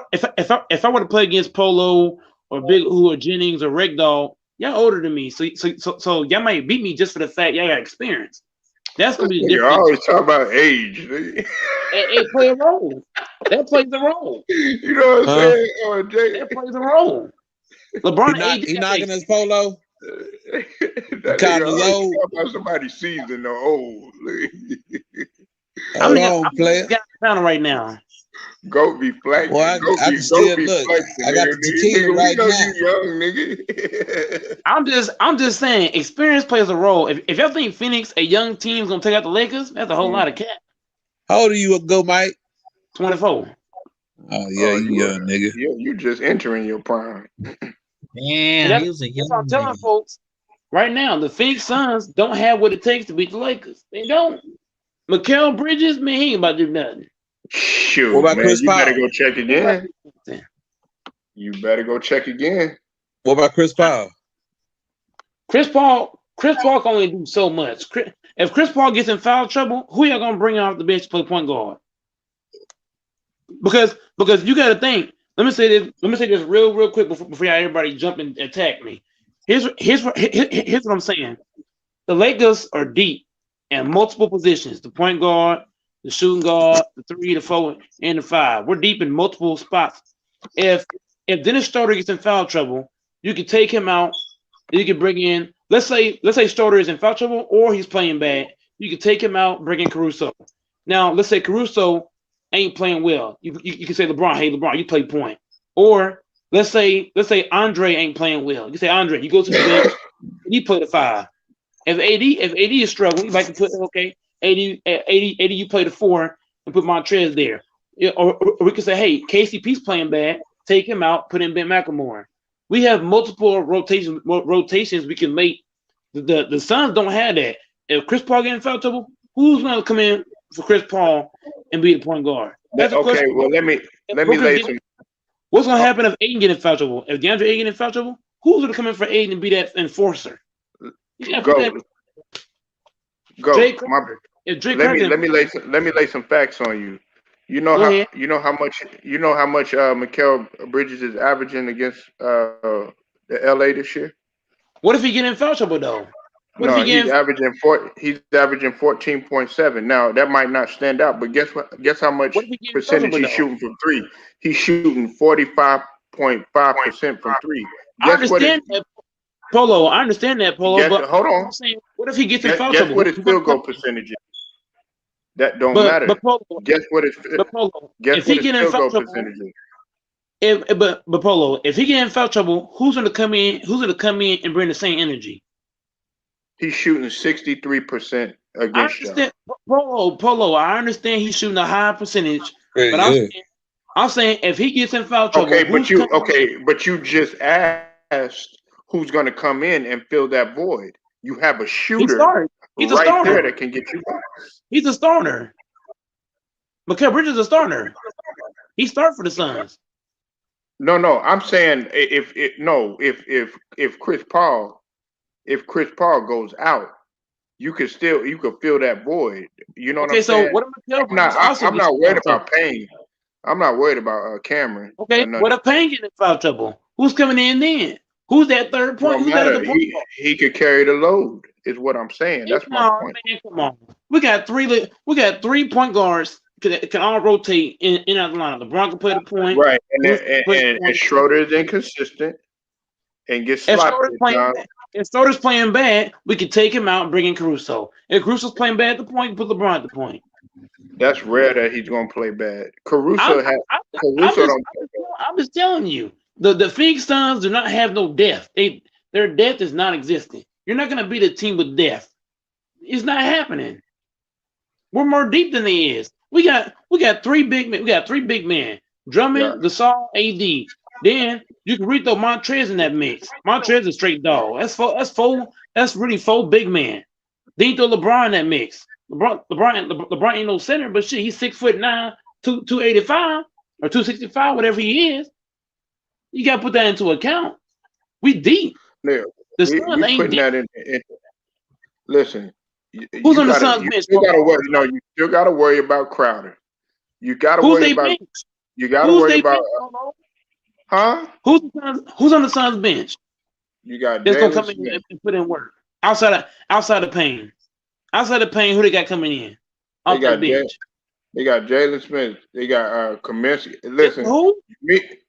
to play against Polo or Big U or Jennings or Rick Dog, y'all older than me, so y'all might beat me just for the fact y'all got experience. That's gonna be the difference. You always talk about age. It play a role. That plays a role. You know what I'm saying? Jay? That plays a role. LeBron, he knocking his Polo. That nigga always talk about somebody seasoned or old. I'm player right now. Go be flexing. Well, I can still look. I got the tequila right now. You young, nigga. I'm just saying, experience plays a role. If y'all think Phoenix, a young team's gonna take out the Lakers, that's a whole lot of cap. How old are you, Mike? 24. Oh yeah, you young nigga. You just entering your prime. Man, he was a young. I'm telling folks right now, the Phoenix Suns don't have what it takes to beat the Lakers. They don't. Mikal Bridges, man, he ain't about to do nothing. Shoot, what about man, Chris you Paul? better go check again. You better go check again. What about Chris Paul? Chris Paul can only do so much. If Chris Paul gets in foul trouble, who y'all gonna bring off the bench to play point guard? Because you got to think. Let me say this real quick before everybody jump and attack me. Here's what I'm saying. The Lakers are deep in multiple positions: the point guard, the shooting guard, the 3, the 4, and the 5. We're deep in multiple spots. If Dennis Schroeder gets in foul trouble, you can take him out. You can bring in. Let's say Schroeder is in foul trouble or he's playing bad. You can take him out, bring in Caruso. Now let's say Caruso ain't playing well. You can say LeBron, hey LeBron, you play point. Or let's say Andre ain't playing well. You say Andre, you go to the bench, you play the 5. If AD is struggling, you like to put AD, you play the 4 and put Montrez there. Or we could say, hey, KCP's playing bad, take him out, put in Ben McLemore. We have multiple rotations we can make. The Suns don't have that. If Chris Paul getting foul trouble, who's going to come in for Chris Paul and be the point guard? That's okay. Well, let me lay some. What's going to happen if Aiden get in foul trouble? If DeAndre Aiden get in foul trouble, who's going to come in for Aiden and be that enforcer? Go. Let me lay some facts on you. You know how much Mikal Bridges is averaging against the LA this year? What if he get in foul trouble though? He's averaging 14.7. Now that might not stand out, but guess what? Guess how much percentage he's shooting from 3? He's shooting 45.5% from 3. I understand that, Polo. But hold on. I'm saying, what if he gets in foul trouble? Guess what his field goal percentage is? That don't matter. But Polo, guess what his field goal percentage is? But Polo, if he get in foul trouble, who's gonna come in and bring the same energy? He's shooting 63% against y'all. Polo, I understand he's shooting a high percentage, but I'm saying if he gets in foul trouble, Okay, who's but you just asked who's going to come in and fill that void. You have a He shooter started. He's a right there starter. that can get you back. He's a starter. Mikael Bridges is a starter. He started for the Suns. No, I'm saying if Chris Paul goes out, you could fill that void. You know what Okay, I'm so saying? what if Mikael Bridges also I'm gets not in worried foul about trouble? Payne. I'm not worried about Cameron. Okay, Or none. what if Payne gets in foul trouble? Who's coming in then? Who's that third point? Don't Who's that matter. other point guard? He could carry the load. Is what I'm saying. That's my No, point. man, come on. We got 3 point guards can all rotate in and out of the lineup. LeBron can play the point. Right, Bruce can play the and point. Schroeder is inconsistent and gets If sloppy. Schroeder's playing bad, we can take him out and bring in Caruso. If Caruso's playing bad at the point, put LeBron at the point. That's rare that he's gonna play bad. I'm Caruso just telling you, the Phoenix Suns do not have no depth. Their depth is non-existent. You're not gonna beat a team with depth. It's not happening. We're more deep than they is. We got 3 big men. We got 3 big men. Drummond, Gasol, AD. Then you can throw Montrez in that mix. Montrez is a straight dog. That's really 4 big men. Then you throw LeBron in that mix. LeBron ain't no center, but shit, he's 6'9", 285 or 265, whatever he is. You gotta put that into account. We deep. Yeah, The Suns ain't putting deep. that in. Listen, Who's on the Suns bench? You still gotta worry about Crowder. You gotta Who's worry they about. bench? You gotta Who's worry they about. bench? Huh? Who's on the Suns bench? You got That's gonna Jalen come Smith. in and put in work outside of Payne. Outside of Payne, who they got coming in off that bench? They got Jalen Smith. They got Kaminsky. Listen, who?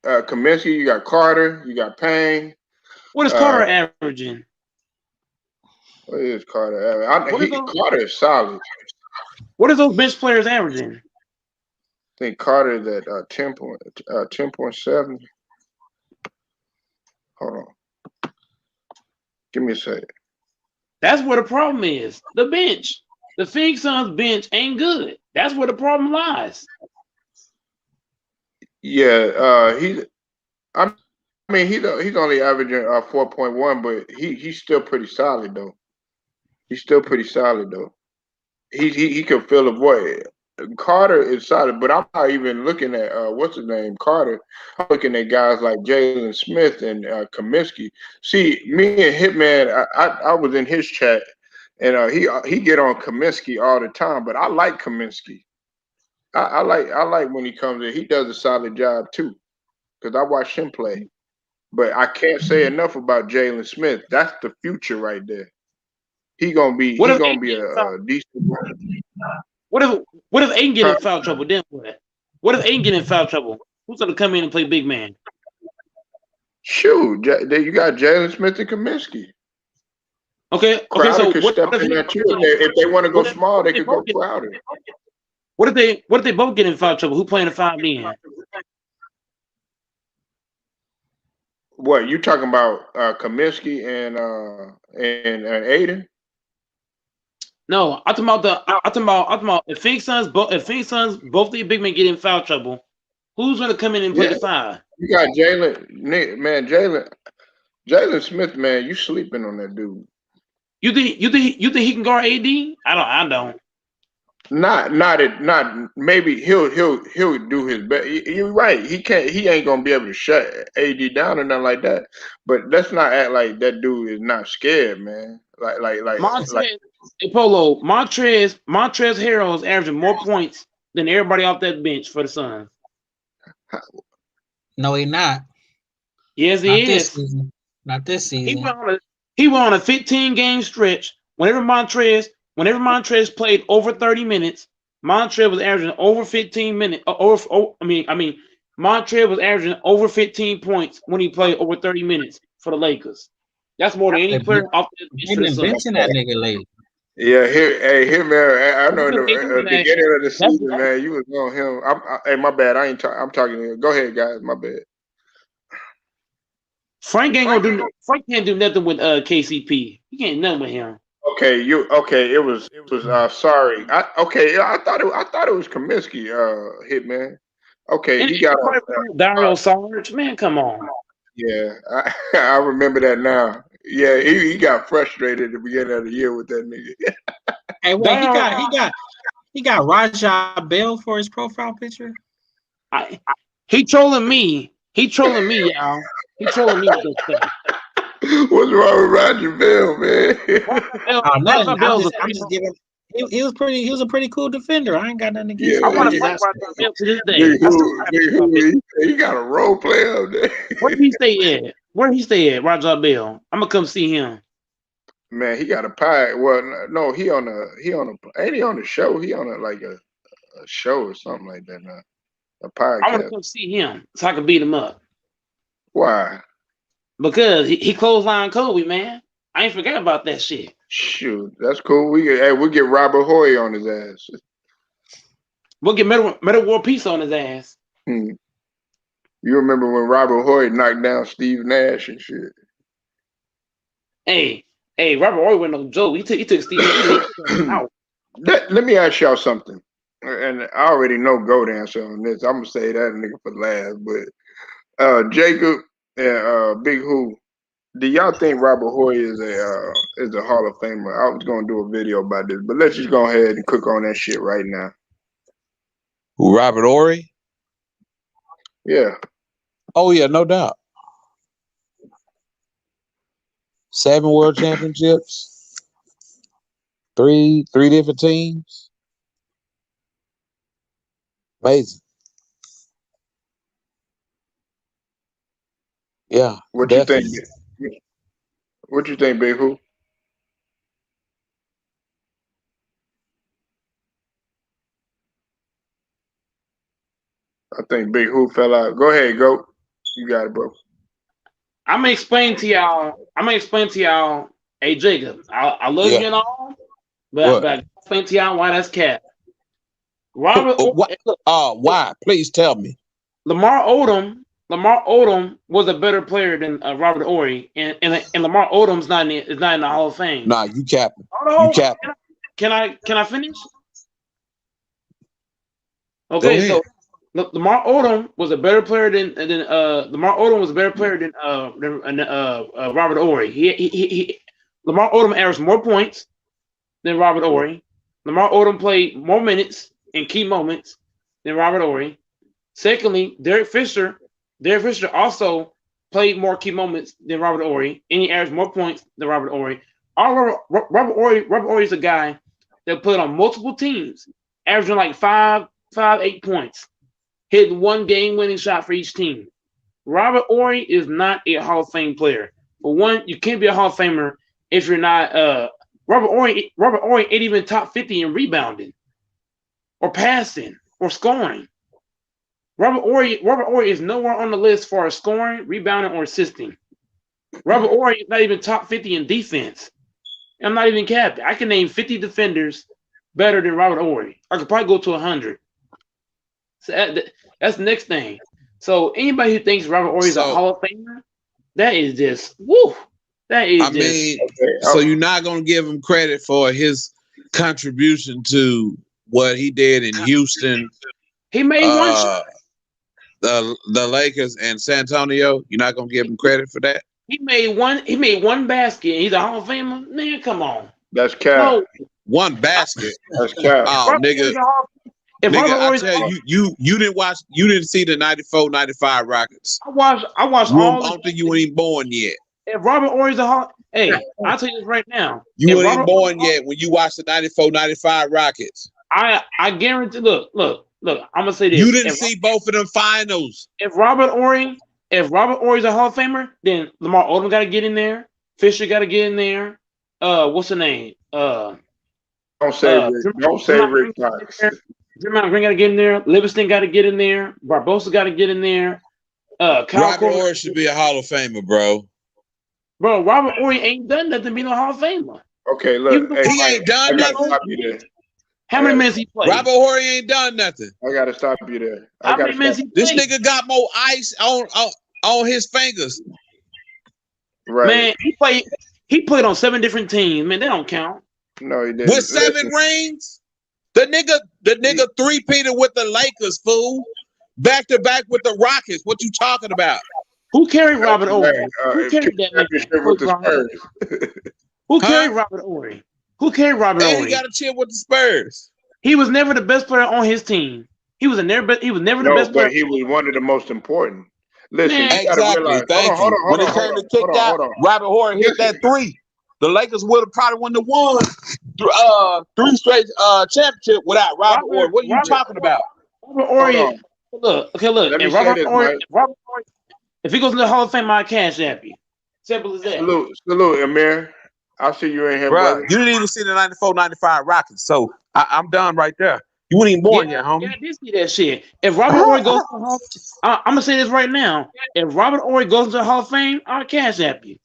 Kaminsky. You got Carter. You got Payne. What is Carter averaging? What is Carter averaging? Carter is solid. What are those bench players averaging? I think Carter is at 10.7. Hold on. Give me a second. That's where the problem is. The bench. The Phoenix Suns bench ain't good. That's where the problem lies. Yeah, he's only averaging 4.1, but he's still pretty solid though. He can fill a void. Carter is solid, but I'm not even looking at what's his name, Carter. I'm looking at guys like Jalen Smith and Kaminsky. See, me and Hitman, I was in his chat, and he get on Kaminsky all the time, but I like Kaminsky. I like when he comes in. He does a solid job too, because I watch him play. But I can't say enough about Jalen Smith. That's the future right there. He gonna be a decent. What if Aiden get in foul trouble? Then what? What if Aiden get in foul trouble? Who's gonna come in and play big man? Shoot, you got Jalen Smith and Kaminsky. Okay. Crowder So could what step in that too. If they want to go small, they could go Crowder. What if they both get in foul trouble? Who playing the 5 then? What you talking about? Kaminsky and Aiden? No, I'm talking about if Phoenix Suns both the big men get in foul trouble, who's gonna come in and play the 5? You got Jalen Smith, man. You sleeping on that dude? You think he can guard AD? I don't. Not maybe he'll do his best. You're right. He ain't gonna be able to shut AD down or nothing like that. But let's not act like that dude is not scared, man. Montrez Harrell is averaging more points than everybody off that bench for the Suns. No, he not. Yes, he is. Not this season. He went on a 15-game stretch. Whenever Montrez played over 30 minutes, Montrez was averaging over 15 minutes. Montrez was averaging over 15 points when he played over 30 minutes for the Lakers. That's more than any player off the bench for the Suns. That nigga lately. Yeah, here, man. I know in the beginning of the season, man, you was on him. Hey, my bad. I'm talking to you. Go ahead, guys. My bad. Frank can't do nothing with KCP. He can't do nothing with him. Okay, it was sorry. I thought it was Kaminsky, Hitman. Okay, And he got on. Dario Sarge, man, come on. Yeah, I remember that now. Yeah, he got frustrated at the beginning of the year with that nigga. Hey, wait, he got Raja Bell for his profile picture. He trolling me. He trolling me, y'all. He trolling me with this stuff. What's wrong with Roger Bell, man? Nothing. I'm just giving. He was pretty. He was a pretty cool defender. I ain't got nothing against Yeah, I him. want to I fight just, Raja Bell to this day. He got a role play up there. Where he stay at? Where he stay at? Raja Bell. I'm gonna come see him. Man, he got a pie. Well, no, he on ain't he on the show? He on a show or something like that now. A I want to podcast. come see him so I can beat him up. Why? Because he clothesline Kobe, man. I ain't forgot about that shit. Shoot, that's cool. We'll get Robert Horry on his ass. We'll get Metal War Peace on his ass. You remember when Robert Horry knocked down Steve Nash and shit? Hey, Robert Horry went no joke. He took Steve out. Let me ask y'all something. And I already know GOAT answer on this. I'm gonna say that nigga for last, but Jacob and Big Who, do y'all think Robert Horry is a Hall of Famer? I was gonna do a video about this, but let's just go ahead and cook on that shit right now. Who, Robert Horry? Yeah. Oh yeah, no doubt. 7 world championships, three different teams. Amazing. Yeah. What definitely. you think? What you think, Big Who? I think Big Who fell out. Go ahead, GOAT. You got it, bro. I'm gonna explain to y'all. Hey, Jacob, I love you and all, but I explain to y'all why that's cat. Robert, why? Please tell me. Lamar Odom was a better player than Robert Horry, and Lamar Odom's not in the Hall of Fame. Nah, you capping. You capping. Can I finish? Okay, so Lamar Odom was a better player than Robert Horry. Lamar Odom averaged more points than Robert Horry. Lamar Odom played more minutes in key moments than Robert Horry. Secondly, Derek Fisher also played more key moments than Robert Horry, and he averaged more points than Robert Horry. Robert Horry is a guy that played on multiple teams, averaging like 8 points, hitting one game-winning shot for each team. Robert Horry is not a Hall of Fame player. For one, you can't be a Hall of Famer if you're not. Robert Horry ain't even top 50 in rebounding, or passing, or scoring. Robert Horry is nowhere on the list for scoring, rebounding, or assisting. Robert Horry is not even top 50 in defense. I'm not even capping. I can name 50 defenders better than Robert Horry. I could probably go to 100. So that's the next thing. So anybody who thinks Robert Horry is a Hall of Famer, that is just woo. That is so you're not gonna give him credit for his contribution to what he did in Houston. He made one shot. The Lakers and San Antonio. You're not gonna give him credit for that. He made one basket. And he's a Hall of Famer. Man, come on. That's cap. No. One basket. That's cap. Oh, nigga. I tell you, you didn't see the 94-95 Rockets. I watched all. I don't think you weren't even born yet. If Robert Horry's a Hall, hey, I'll tell you this right now. You weren't even born yet when you watched the 94-95 Rockets. I guarantee. Look. I'm gonna say this. You didn't see both of them finals. If Robert Horry's a Hall of Famer, then Lamar Odom got to get in there. Fisher got to get in there. What's the name? Don't say Rick Fox. Draymond Green got to get in there. Livingston got to get in there. Barbosa got to get in there. Robert Horry should be a Hall of Famer, bro. Bro, Robert Horry ain't done nothing to be no Hall of Famer. Okay, look. He ain't done nothing. How many minutes he played? Robert Horry ain't done nothing. I gotta stop you there. How many minutes he played? This nigga got more ice on his fingers. Right. Man, he played on 7 different teams. Man, they don't count. No, he didn't. With 7 rings? The nigga three-peated with the Lakers, fool. back to back with the Rockets. What you talking about? Who carried Robert Ory? Who Two carried that man? championship with the Spurs. Who Huh? carried Robert Ory? Who carried Robert And he Ory? got a chip with the Spurs. He was never the best player on his team. He was never the No, best player. but he was one of the most important. Listen, Man, you gotta Exactly. realize. Thank Hold you. on, When it hold came on, to kick hold on, out, hold on. Robert Horry hit that three. The Lakers would have probably won the three straight championship without Robert Horry. What are you talking about? Robert Hold Ory. on. Look. Let me And say Robert this, Ory. Mike. If he goes in the Hall of Fame, I cash app you. Simple as that. Salute, Amir. I see you in here, Bruh, brother. you didn't even see the 94-95 Rockets. So I'm done right there. You weren't even born yet, homie. Yeah, I did see that shit. If Robert Ory goes to the Hall, I'm gonna say this right now. If Robert Ory goes to the Hall of Fame, I'll cash app you.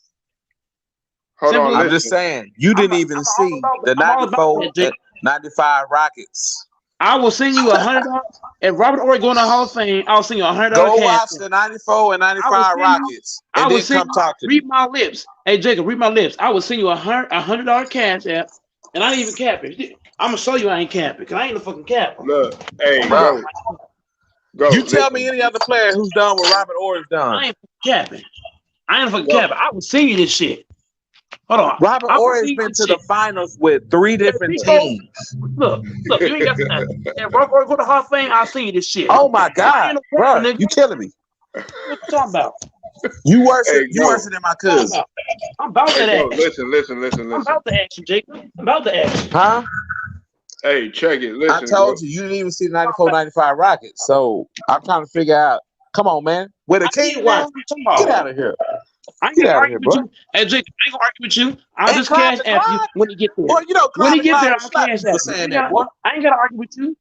Hold Simple on, as I'm that. just saying, you didn't even see the I'm all about 94 that, Jake. and 95 Rockets. I will send you $100. If Robert Ory going to the Hall of Fame, I'll send you $100 Go cash. watch the 94 and 95 Rockets, and then come talk to me. Read my lips. Hey, Jacob, read my lips. I will send you $100 cash app, and I ain't even cap it. I'm gonna show you I ain't capping, because I ain't a fucking capper. Look, hey, Bruh. go. You tell listen. me any other player who's done what Robert Ory's done. I ain't fucking capping. I will send you this shit. Hold on. Robert I will Ory's send you been this to shit. the finals with 3 different teams. Look, you ain't got nothing. If Robert Ory go to the Hall of Fame, I'll send you this shit. Oh my God, bro, nigga. you killing me. What you talking about? You worse Hey, than my cousin. I'm about Hey, that go. action. Listen. I'm about the action, Jacob. I'm about the action. Huh? Hey, check it. I Listen. told you didn't even see the 94-95 Rockets. So I'm trying to figure out. Come on, man. Where the king now? Get out of here. I ain't Get gonna out of argue here, with bro. you. Hey, Jake, I ain't gonna argue with you. I'll And just Clyde cash the app you Glide? when he get there. Boy, you know When Clyde he the get Glide there, will I'll slap cash you for app saying you. that, boy. I ain't gotta argue with you.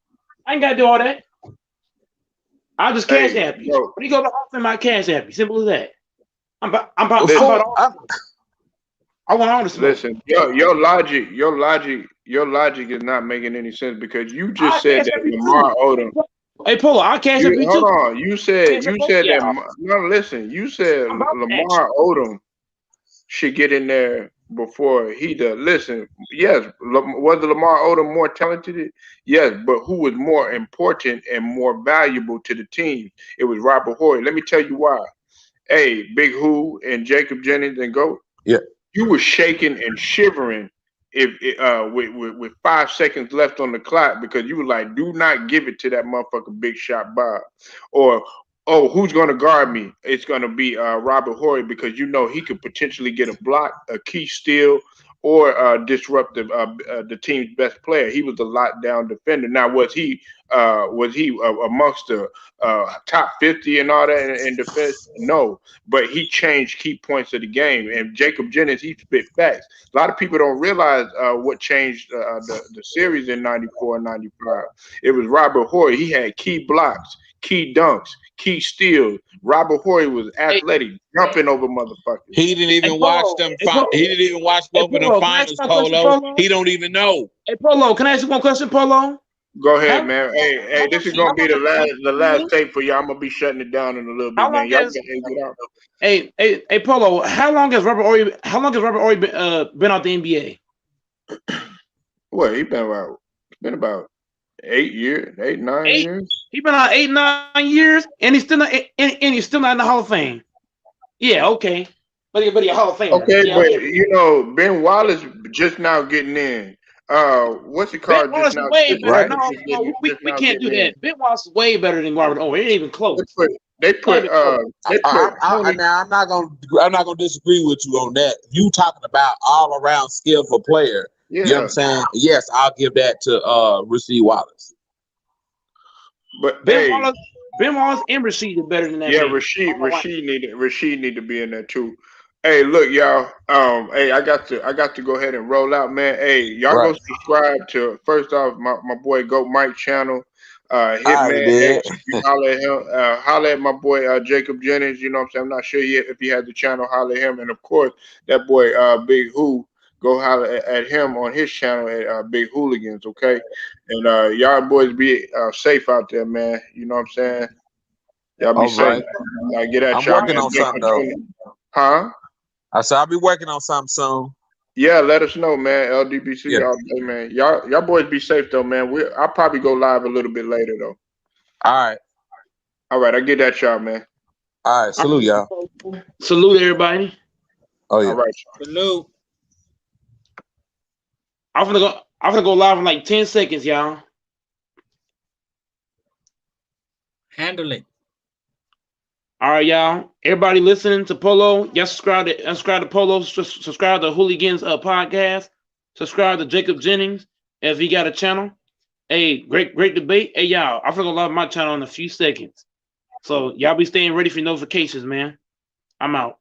I ain't gotta do all that. I'll just cash app you. Go. When you go to the Hall of Fame, I cash app you. Simple as that. I'm about all I want all the smoke. Listen, your logic is not making any sense because you just I'll said cash that app you Lamar Odom. too. Hey, Polo, I'll cash app you Hold too. on. You said Yeah. that. No, listen. You said I'm about the action. Lamar Odom should get in there before he does. Listen, yes, was Lamar Odom more talented? Yes, but who was more important and more valuable to the team? It was Robert Horry. Let me tell you why. Hey, Big Who and Jacob Jennings and Goat. Yeah. You were shaking and shivering with 5 seconds left on the clock because you were like, do not give it to that motherfucker Big Shot Bob. Or, oh, who's going to guard me? It's going to be Robert Horry because you know he could potentially get a block, a key steal, or disrupt the team's best player. He was a lockdown defender. Now, was he amongst the top 50 and all that in defense? No, but he changed key points of the game. And Jacob Jennings, he spit facts. A lot of people don't realize what changed the series in 94 and 95. It was Robert Horry. He had key blocks, key dunks, key steals. Robert Horry was athletic, jumping over motherfuckers. He didn't even watch them. He didn't even watch both of the finals, Polo. He don't even know. Hey, Polo, can I ask you one question, Polo? Go ahead, man. Hey, this is gonna be the last tape for y'all. I'm gonna be shutting it down in a little bit, man. Y'all can get out. Hey, Polo, how long has Robert Ory been out the NBA? Well, he been about 8 years, 9 years. He been out 8-9 years, and he's still not in the Hall of Fame. Yeah, okay, but he a Hall of Famer. Okay, yeah, but you know Ben Wallace just now getting in. What's it called? Ben Wallace is way better. No, we can't do that. Ben Wallace is way better than Robert Ory. It ain't even close. They put. I'm not gonna disagree with you on that. You talking about all around skillful player. Yeah. You know what I'm saying? Yes, I'll give that to Rasheed Wallace. But Ben Wallace and Rasheed is better than that. Yeah, man. Rasheed need to be in there too. Hey, look, y'all. Hey, I got to go ahead and roll out, man. Hey, y'all go subscribe to first off my boy Goat Mike channel. Hitman X, you holler at my boy Jacob Jennings. You know what I'm saying? I'm not sure yet if he has the channel, holler at him. And of course, that boy Big Who, go holler at him on his channel at Big Hooligans, okay? And y'all boys be safe out there, man. You know what I'm saying? Y'all be safe. Get at I'm y'all, working man. on something though. Huh? I said I'll be working on something soon. Yeah, let us know, man. LDBC all day, man. Y'all boys be safe though, man. I'll probably go live a little bit later though. All right. All right, I get that, y'all, man. All right, salute y'all. Salute everybody. Oh yeah. All right. Salute. I'm gonna go live in like 10 seconds, y'all. Handle it. All right, y'all. Everybody listening to Polo, y'all subscribe to Polo. Subscribe to Hooligans podcast. Subscribe to Jacob Jennings if he got a channel. Hey, great debate. Hey, y'all. I'm gonna go live my channel in a few seconds. So y'all be staying ready for notifications, man. I'm out.